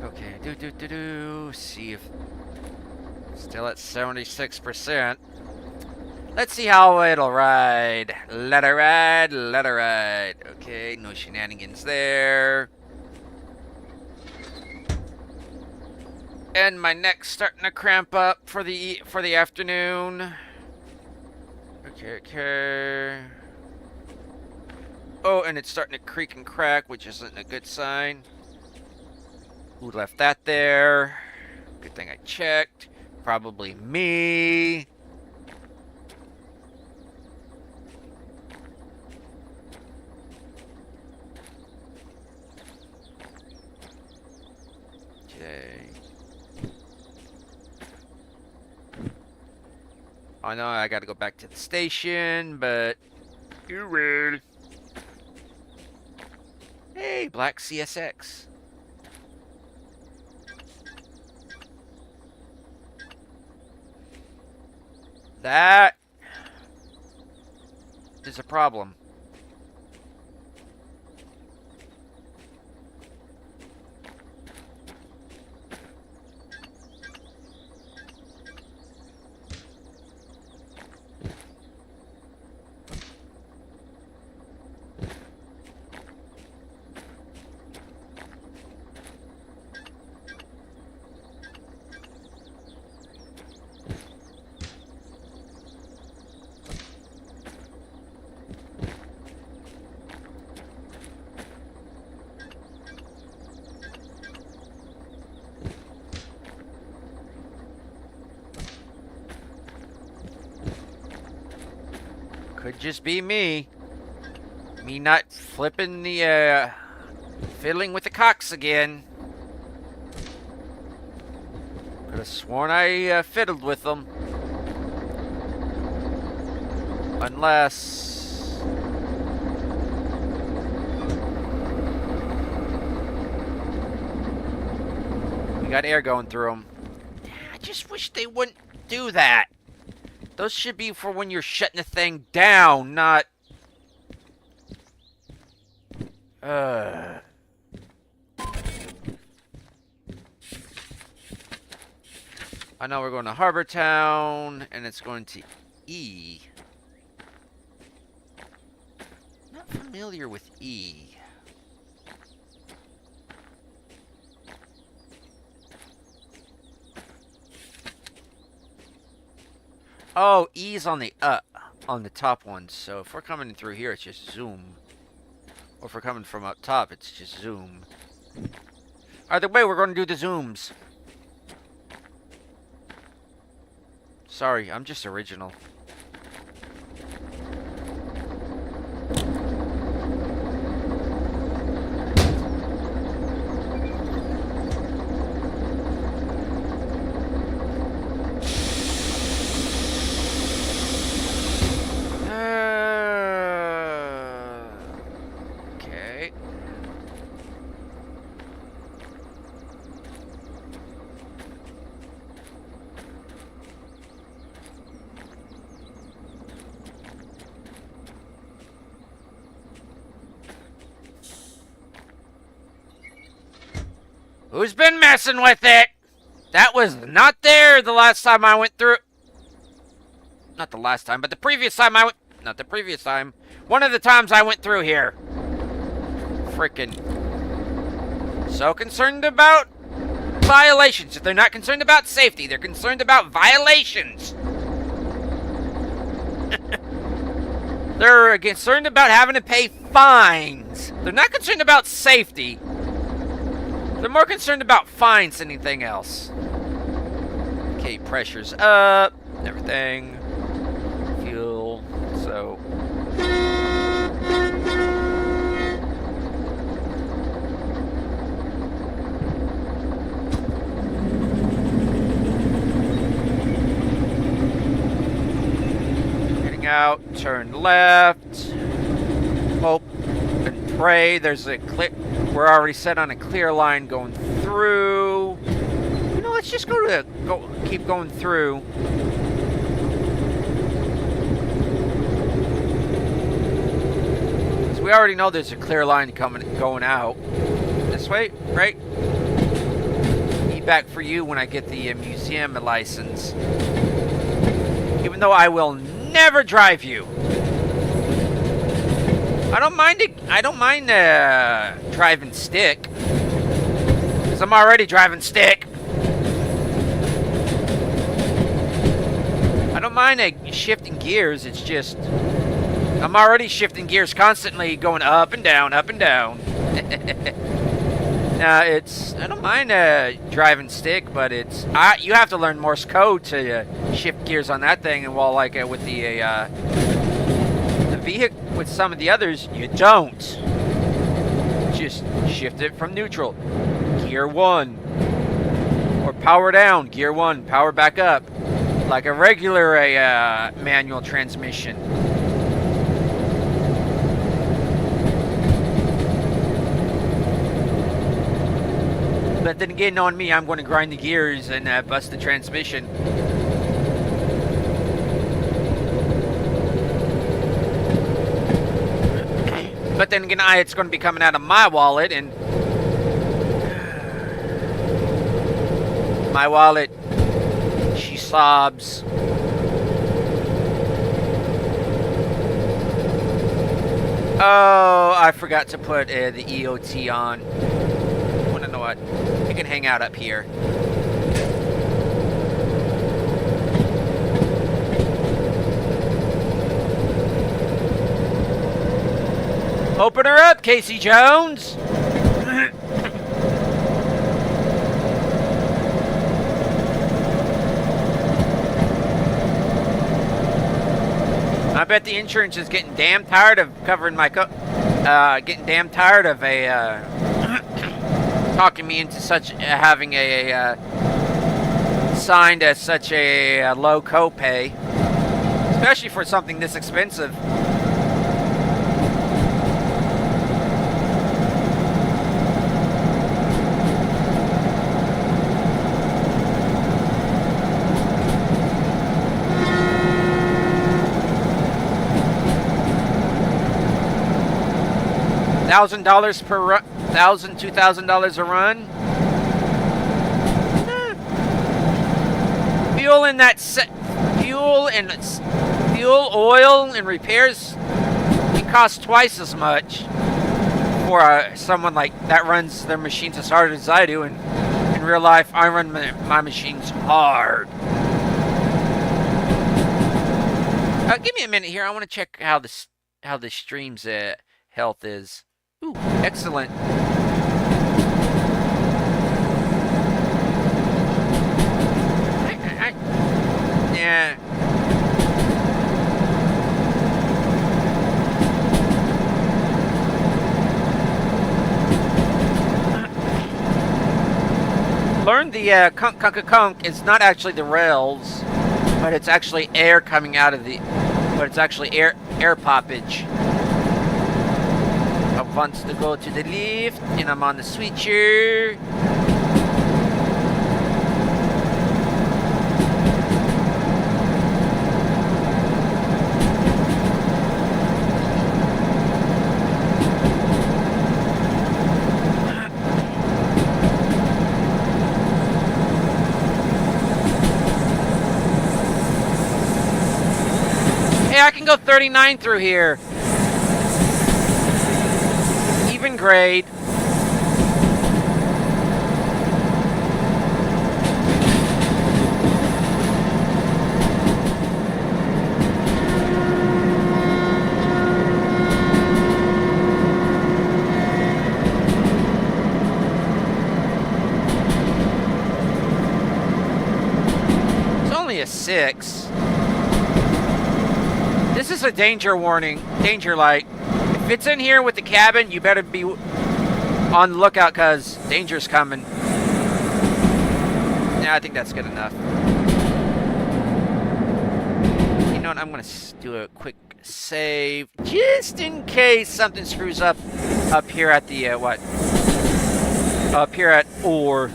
Okay, see if still at 76%. Let's see how it'll ride. Let her ride, let her ride. Okay, no shenanigans there. And my neck's starting to cramp up for the afternoon. Okay. Oh, and it's starting to creak and crack, which isn't a good sign. Who left that there? Good thing I checked. Probably me. Okay. I know I gotta go back to the station, but you will. Hey, black CSX. That is a problem. Could just be me. Me not flipping the, fiddling with the cocks again. Could have sworn I, fiddled with them. Unless... we got air going through them. I just wish they wouldn't do that. Those should be for when you're shutting the thing down, not... I know we're going to Harbor Town, and it's going to E. Not familiar with E. Oh, E's on the top one. So if we're coming through here, it's just zoom. Or if we're coming from up top, it's just zoom. Either way, we're going to do the zooms. Sorry, I'm just original. Okay. Who's been messing with it? That was not there the last time I went through. Not the last time, but the previous time I went... Not the previous time. One of the times I went through here. Frickin'. So concerned about violations. If they're not concerned about safety, they're concerned about violations. They're concerned about having to pay fines. They're not concerned about safety. They're more concerned about fines than anything else. Okay, pressure's up. Everything. Fuel. So. Getting out. Turn left. Hope and pray. There's a clear. We're already set on a clear line going through. You know, let's just keep going through. Because we already know there's a clear line going out. This way, right? Be back for you when I get the museum license. Even though I will never drive you. I don't mind driving stick. Because I'm already driving stick. I don't mind shifting gears. It's just... I'm already shifting gears constantly, going up and down, up and down. I don't mind driving stick, but it's... you have to learn Morse code to shift gears on that thing. And while with the vehicle, with some of the others, you don't. Just shift it from neutral. Gear 1. Or power down. Gear 1. Power back up. Like a regular manual transmission. But then again, knowing me, I'm going to grind the gears and bust the transmission. But then again, it's going to be coming out of my wallet, and my wallet, she sobs. Oh, I forgot to put the EOT on. Want to know what? We can hang out up here. Open her up, Casey Jones! I bet the insurance is getting damn tired of covering my getting damn tired of talking me into such having signed as such a low copay, especially for something this expensive. $1,000 per run, $2,000 a run. Fuel in that fuel, oil, and repairs. It costs twice as much for someone like that runs their machines as hard as I do, and in real life, I run my machines hard. Give me a minute here. I want to check how the stream's health is. Ooh, excellent. Yeah. Learned the kunk. It's not actually the rails, but it's actually air coming out of the. But it's actually air poppage. I want to go to the lift, and I'm on the switcher. I can go 39 through here. Even grade. It's only a 6. This is a danger warning, danger light. If it's in here with the cabin, you better be on the lookout because danger's coming. Yeah, I think that's good enough. You know what, I'm going to do a quick save just in case something screws up here at the, Up here at Ore.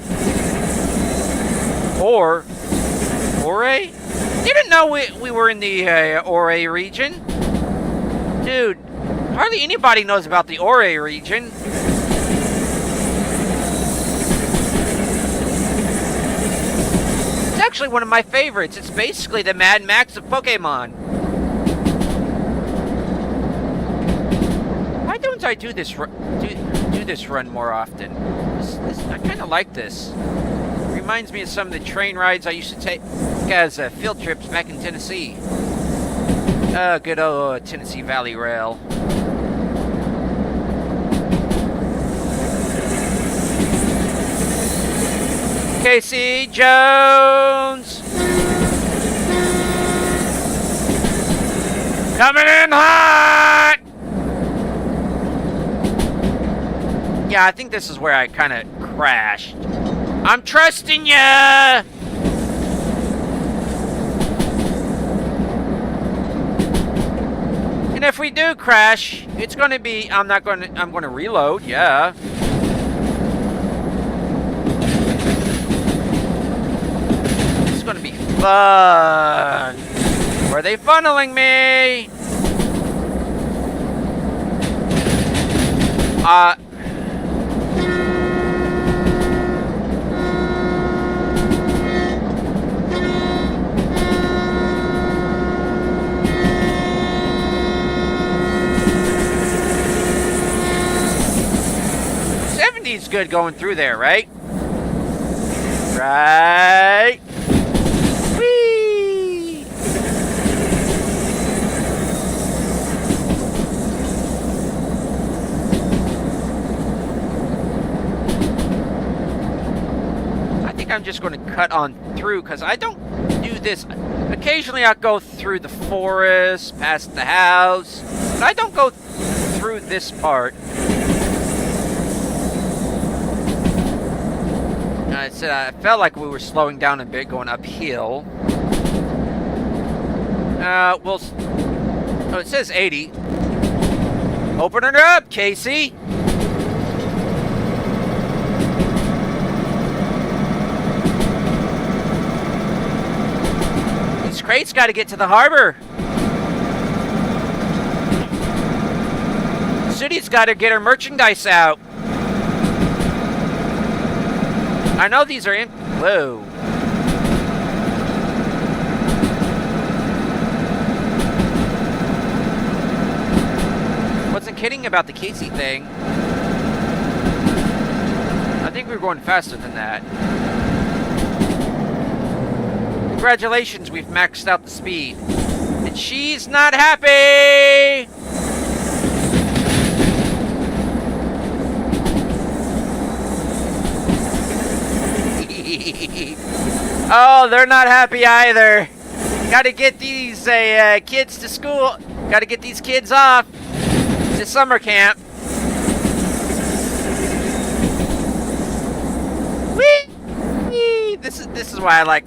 Didn't know we were in the Ore region. Dude, hardly anybody knows about the Ore region. It's actually one of my favorites. It's basically the Mad Max of Pokemon. Why don't I do this run more often? I kind of like this. Reminds me of some of the train rides I used to take as field trips back in Tennessee. Good old Tennessee Valley Rail. Casey Jones! Coming in hot! Yeah, I think this is where I kind of crashed. I'm trusting ya! And if we do crash, it's gonna be, I'm gonna reload, yeah. It's gonna be fun. Where are they funneling me? It's good going through there, right? Right. Whee! I think I'm just going to cut on through because I don't do this. Occasionally I'll go through the forest, past the house, but I don't go through this part. I felt like we were slowing down a bit going uphill. Oh, it says 80. Open it up, Casey. These crates got to get to the harbor. Sudi's got to get her merchandise out. I know these are in... Whoa. Wasn't kidding about the Casey thing. I think we were going faster than that. Congratulations, we've maxed out the speed. And she's not happy! Oh, they're not happy either. Gotta get these kids to school. Gotta get these kids off to summer camp. Whee! This is why I like...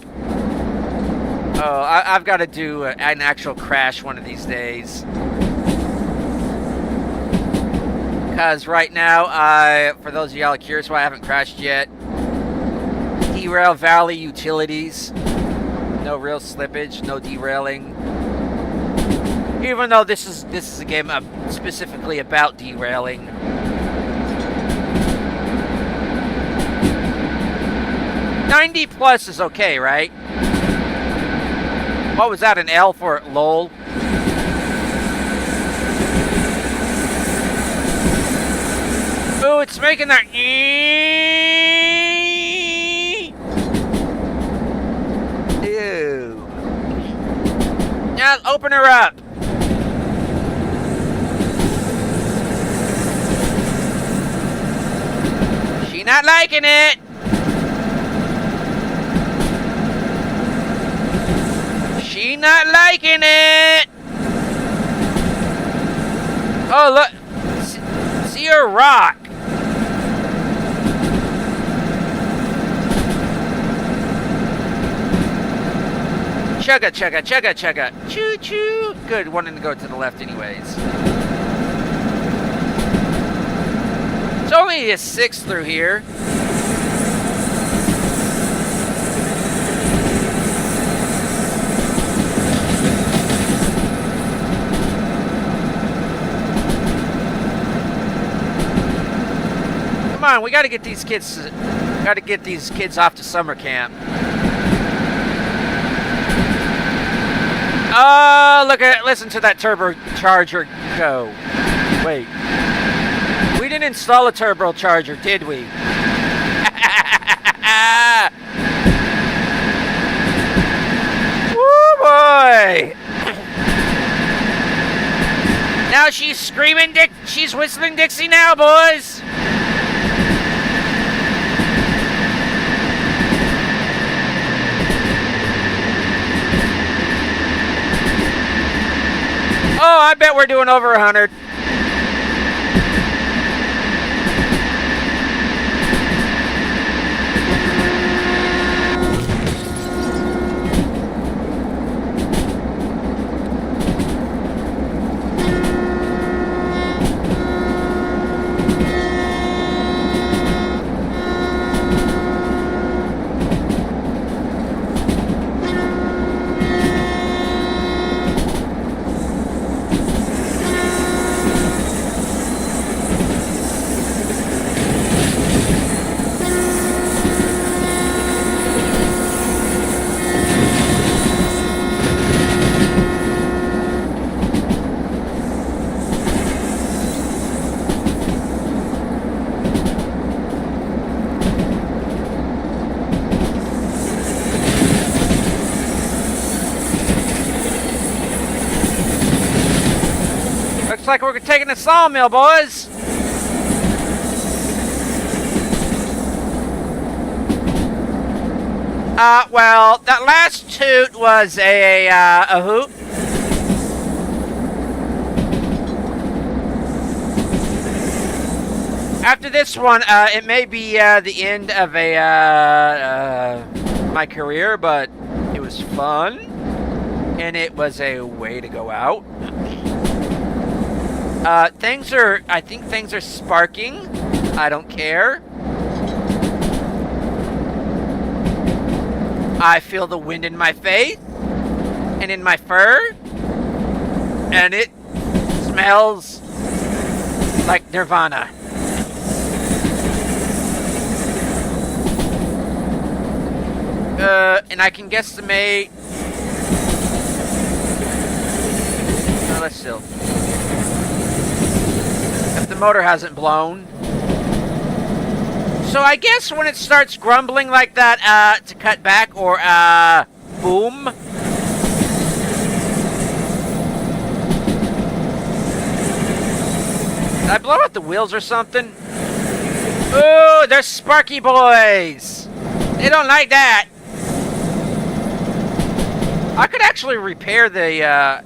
Oh, I've got to do an actual crash one of these days. Because right now, for those of y'all curious why I haven't crashed yet, Derail Valley Utilities. No real slippage, no derailing. Even though this is a game specifically about derailing. +90 is okay, right? What was that, an L for LOL? Ooh, it's making that... Ew. Now, open her up. She not liking it. She not liking it. Oh, look. See her rock. Chugga, chugga, chugga, chugga. Choo, choo. Good, wanting to go to the left anyways. It's only a 6 through here. Come on, we gotta get these kids off to summer camp. Oh, listen to that turbocharger go. Wait. We didn't install a turbocharger, did we? Woo boy! Now she's screaming she's whistling Dixie now, boys! Oh, I bet we're doing over 100. Looks like we're taking the sawmill, boys. Well, that last toot was a hoop. After this one, it may be the end of my career, but it was fun, and it was a way to go out. I think things are sparking. I don't care. I feel the wind in my face and in my fur, and it smells Like Nirvana. And I can guesstimate. Let's see. If the motor hasn't blown. So I guess when it starts grumbling like that, to cut back or, boom. Did I blow out the wheels or something? Ooh, they're Sparky boys. They don't like that. I could actually repair the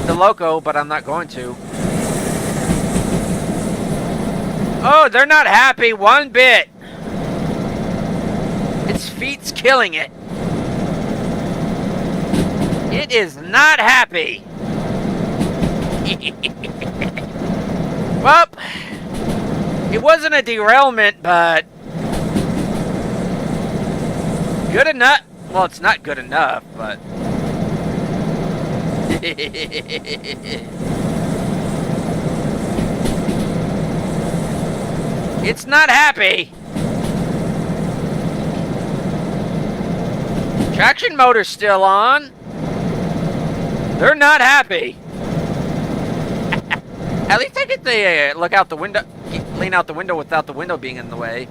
loco, but I'm not going to. Oh, they're not happy one bit. Its feet's killing it. It is not happy. Well, it wasn't a derailment, but good enough. Well, it's not good enough, but it's not happy. Traction motor's still on. They're not happy. At least I get to look out the window, lean out the window without the window being in the way.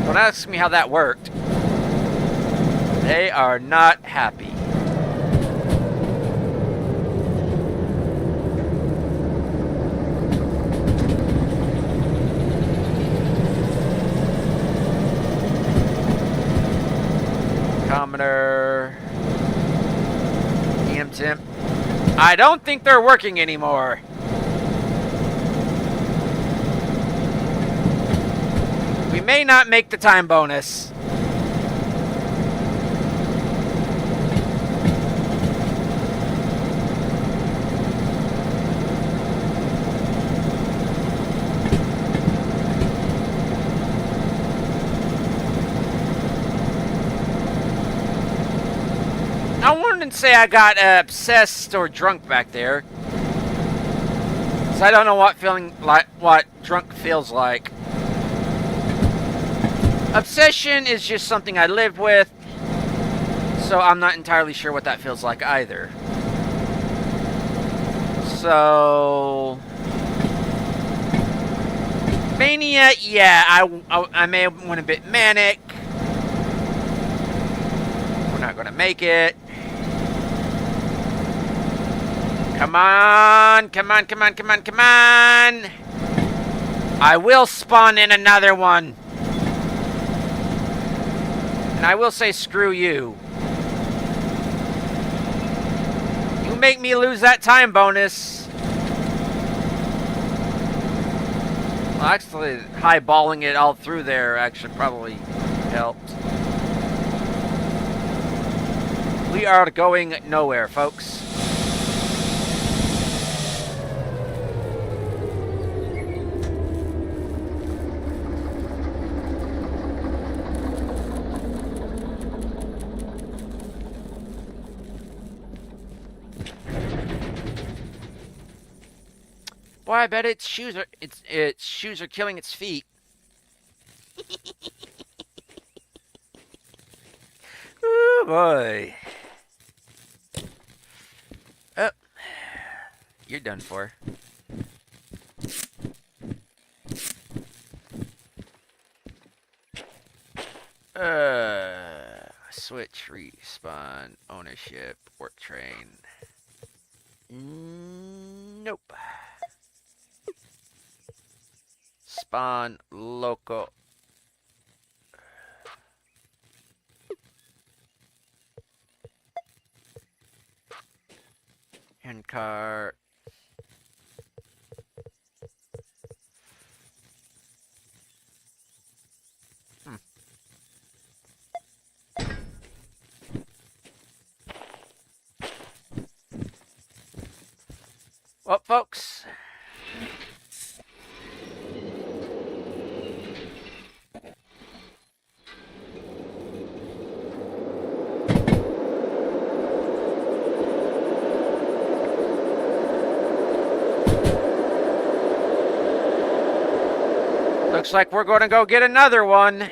Don't ask me how that worked. They are not happy. Commoner. EM temp. I don't think they're working anymore. We may not make the time bonus. I wouldn't say I got obsessed or drunk back there. So I don't know what drunk feels like. Obsession is just something I live with, so I'm not entirely sure what that feels like either. So mania, yeah, I may have went a bit manic. We're not gonna make it. Come on, come on, come on, come on, come on. I will spawn in another one. And I will say screw you. You make me lose that time bonus. Well, actually, highballing it all through there actually probably helped. We are going nowhere, folks. Boy, I bet its shoes are killing its feet. Oh boy. Oh, you're done for. Switch, respawn, ownership, work train. Nope. Spawn, local. And car. Well, folks. looks like we're going to go get another one.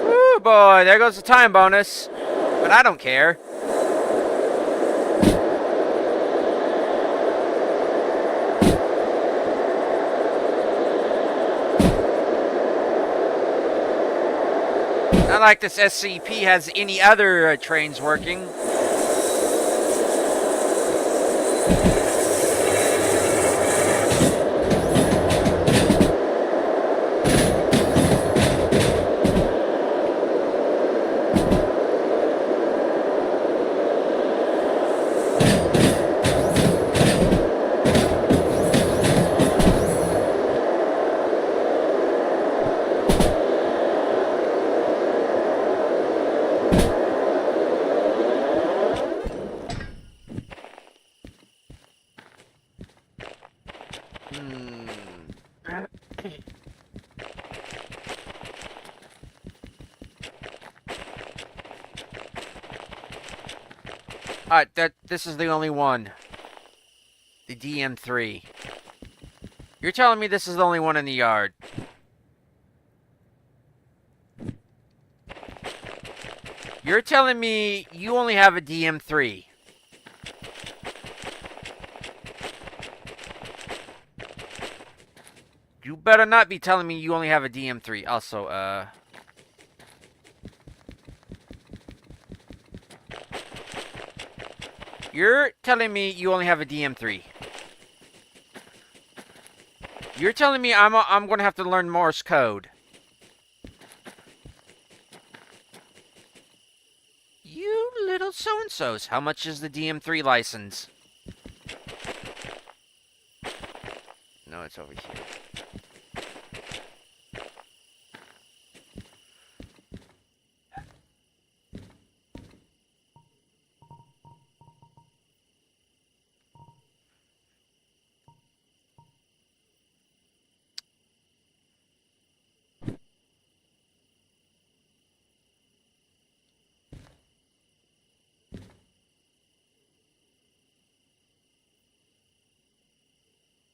Woo, boy, there goes the time bonus. But I don't care. Not like this SCP has any other trains working. This is the only one. The DM3. You're telling me this is the only one in the yard. You're telling me you only have a DM3. You better not be telling me you only have a DM3. Also, you're telling me you only have a DM3. You're telling me I'm going to have to learn Morse code. You little so-and-sos. How much is the DM3 license? No, it's over here.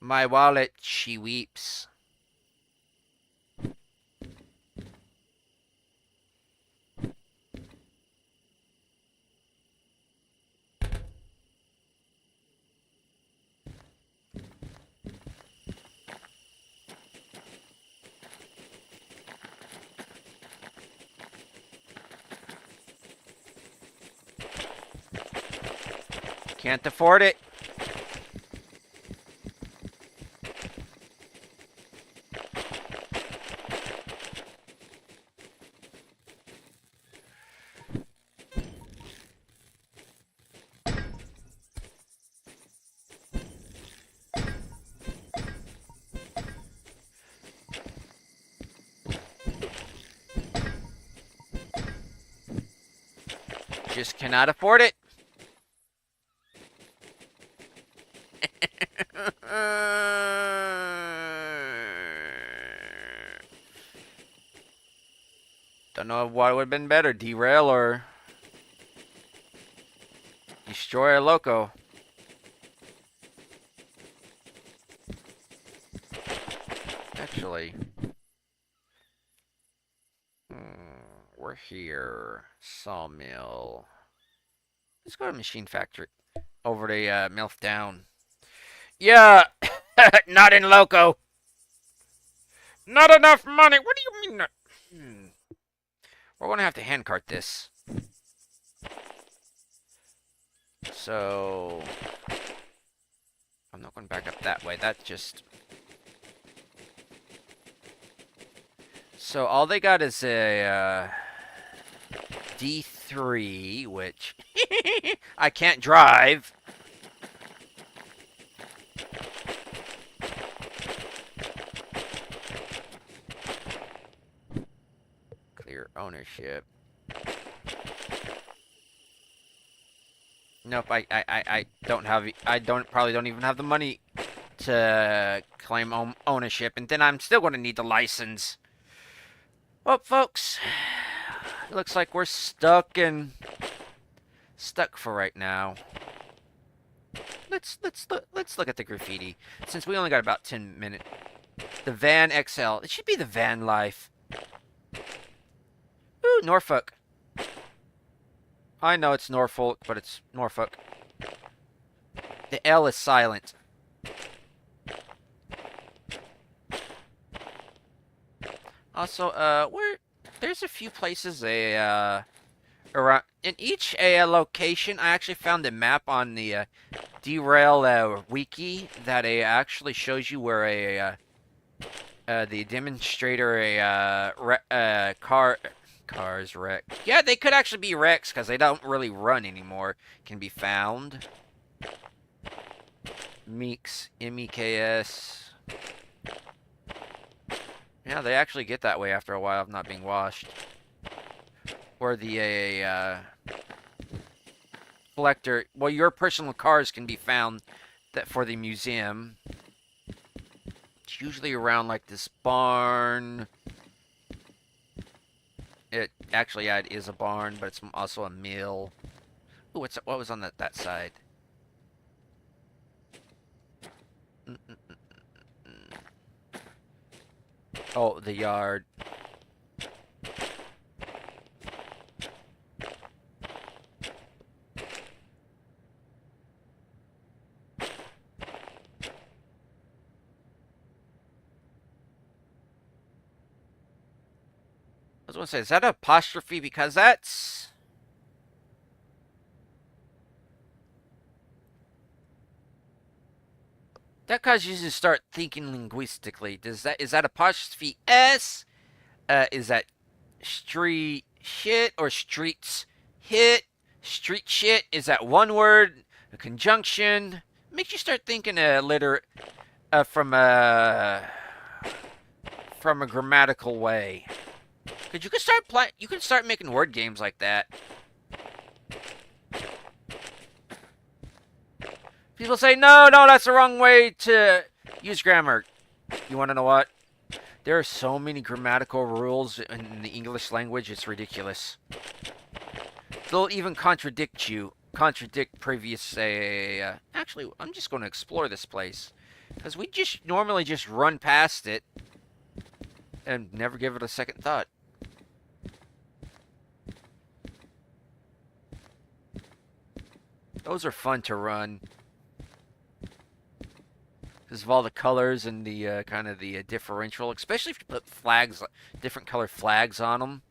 My wallet, she weeps. Can't afford it. Just cannot afford it. Don't know what would have been better, Derail or Destroy a Loco. Actually, we're here. Sawmill. Let's go to Machine Factory. Over to Milf Down. Yeah, not in Loco. Not enough money. What do you mean? We're gonna have to handcart this. So I'm not going back up that way. That just. So all they got is a D3, which I can't drive. Clear ownership. Nope, I don't have. I probably don't even have the money to claim ownership, and then I'm still going to need the license. Well, folks, it looks like we're stuck for right now. Let's look at the graffiti, since we only got about 10 minutes. The Van XL. It should be the Van Life. Ooh, Norfolk. I know it's Norfolk, but it's Norfolk. The L is silent. Also, there's a few places around in each location. I actually found a map on the Derail wiki that actually shows you where the demonstrator cars wreck. Yeah, they could actually be wrecks because they don't really run anymore. Can be found. Meeks, MEKS. Yeah, they actually get that way after a while of not being washed. Or the collector. Well, your personal cars can be found that for the museum. It's usually around like this barn. It actually, yeah, it is a barn, but it's also a mill. Ooh, what was on that side? Oh, the yard. I was going to say, is that an apostrophe? Because that's... That causes you to start thinking linguistically. Is that apostrophe S? Is that street shit or streets hit? Street shit? Is that one word? A conjunction? Makes you start thinking from a grammatical way. Cause you can start making word games like that. People say, no, that's the wrong way to use grammar. You want to know what? There are so many grammatical rules in the English language, it's ridiculous. They'll even contradict previous, actually, I'm just going to explore this place. Because we just normally just run past it and never give it a second thought. Those are fun to run. Because of all the colors and the kind of the differential, especially if you put flags, different color flags on them.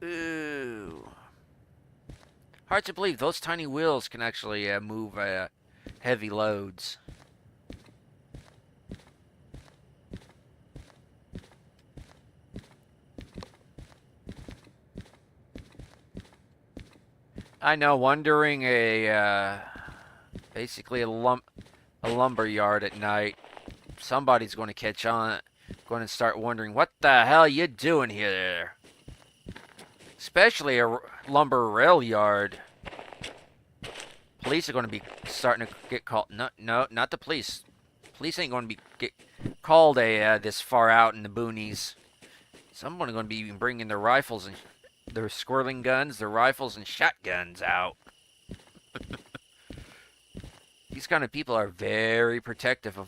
Ooh. Hard to believe those tiny wheels can actually move heavy loads. I know, wandering basically a lumber yard at night, somebody's going to catch on, going to start wondering, what the hell you doing here? Especially a lumber rail yard. Police are going to be starting to get called. No, not the police. Police ain't going to get called this far out in the boonies. Someone going to be bringing their rifles and their squirreling guns, their rifles and shotguns out. These kind of people are very protective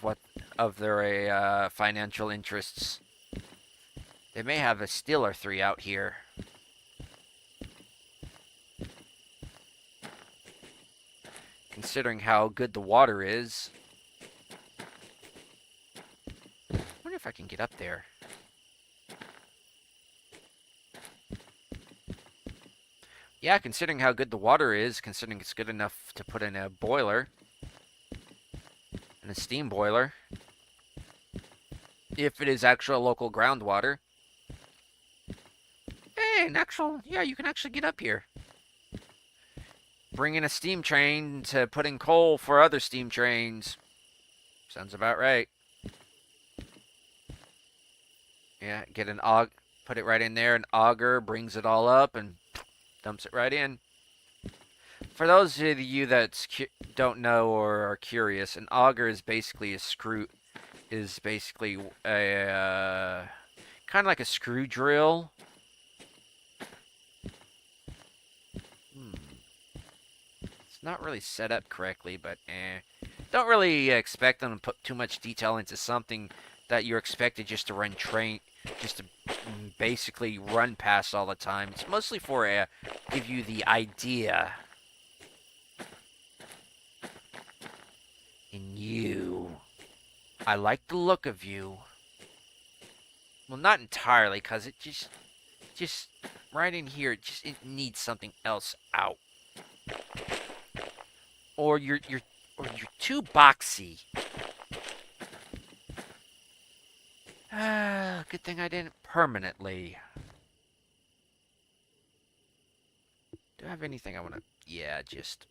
of their financial interests. They may have a still or three out here. Considering how good the water is. I wonder if I can get up there. Yeah, considering how good the water is, considering it's good enough to put in a boiler. And a steam boiler. If it is actual local groundwater. Hey, yeah, you can actually get up here. Bring in a steam train to put in coal for other steam trains. Sounds about right. Yeah, get an put it right in there. An auger brings it all up and dumps it right in. For those of you that don't know or are curious, an auger is basically a kind of like a screw drill. It's not really set up correctly, but don't really expect them to put too much detail into something that you're expected just to just to basically run past all the time. It's mostly for give you the idea. And you, I like the look of you. Well, not entirely, because it just right in here, it needs something else out. Or you're too boxy. Good thing I didn't permanently. Do I have anything I want to... Yeah, just...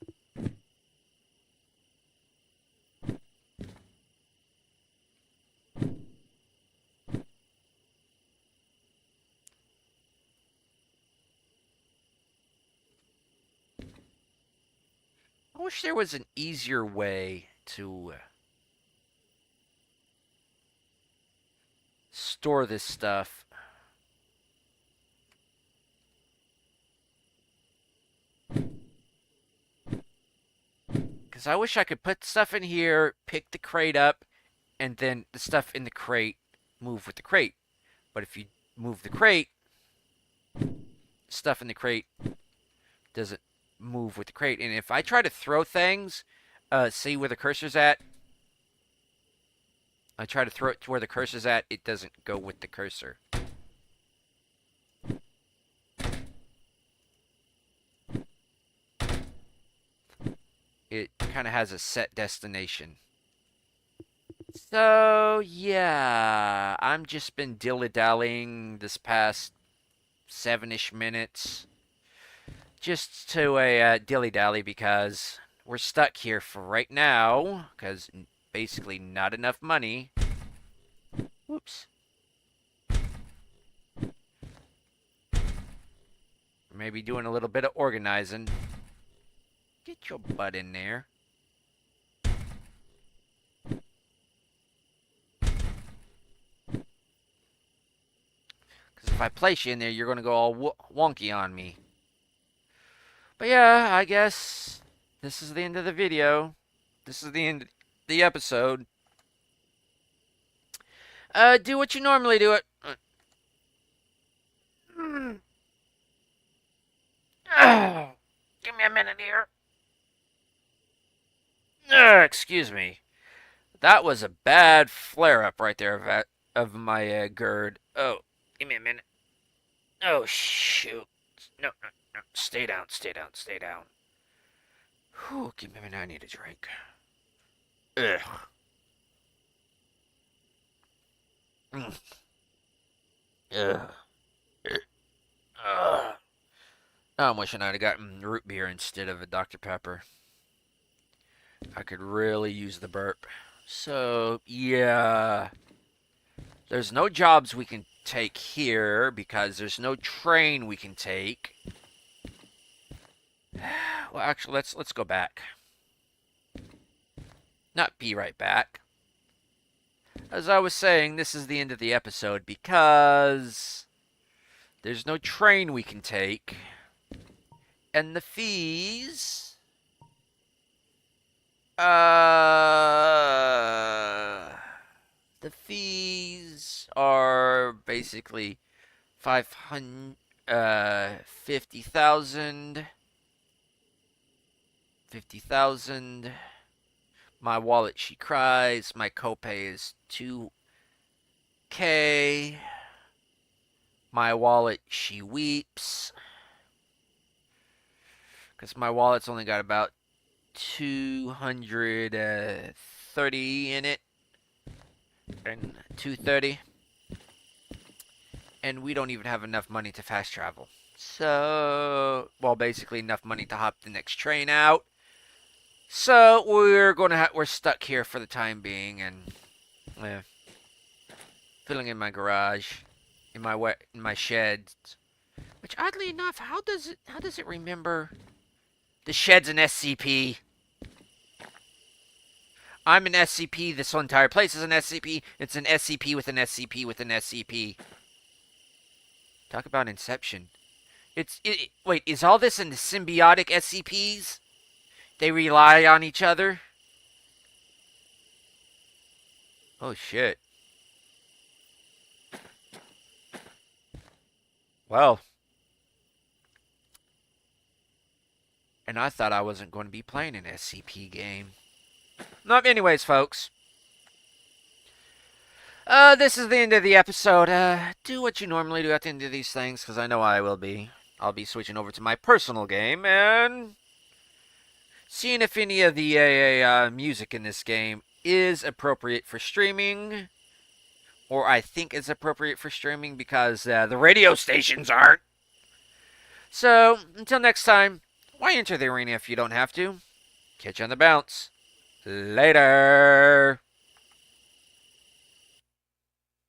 I wish there was an easier way to store this stuff. Because I wish I could put stuff in here, pick the crate up, and then the stuff in the crate move with the crate. But if you move the crate, stuff in the crate doesn't move with the crate. And if I try to throw things, see where the cursor's at. I try to throw it to where the cursor's at, it doesn't go with the cursor. It kind of has a set destination. So, yeah, I'm just been dilly-dallying this past 7-ish minutes. Just to a dilly-dally because we're stuck here for right now, because basically not enough money. Whoops. Maybe doing a little bit of organizing. Get your butt in there. Because if I place you in there, you're going to go all wonky on me. But yeah, I guess this is the end of the video. This is the end of the episode. Do what you normally do it. Give me a minute here. Excuse me. That was a bad flare-up right there of my GERD. Oh, give me a minute. Oh, shoot. No. Stay down. Whew, give me a minute. I need a drink. Ugh. Ugh. I'm wishing I'd have gotten root beer instead of a Dr. Pepper. I could really use the burp. So, yeah. There's no jobs we can take here because there's no train we can take. Well, actually, let's go back. Not be right back. As I was saying, this is the end of the episode because there's no train we can take. And the fees... the fees are basically 50,000. 50,000. My wallet, she cries. My copay is 2K. My wallet, she weeps. Because my wallet's only got about 230 in it. And 230. And we don't even have enough money to fast travel. So, well, basically enough money to hop the next train out. So we're stuck here for the time being, and filling in my garage, in my shed. Which oddly enough, how does it remember The shed's an SCP. I'm an SCP. This whole entire place is an SCP. It's an SCP with an SCP with an SCP. Talk about Inception. Wait, is all this in the symbiotic SCPs? They rely on each other? Oh shit. Well. And I thought I wasn't going to be playing an SCP game. No, anyways, folks. This is the end of the episode. Do what you normally do at the end of these things, because I know I will be. I'll be switching over to my personal game and seeing if any of the music in this game is appropriate for streaming, or I think is appropriate for streaming because the radio stations aren't. So, until next time, why enter the arena if you don't have to? Catch you on the bounce. Later.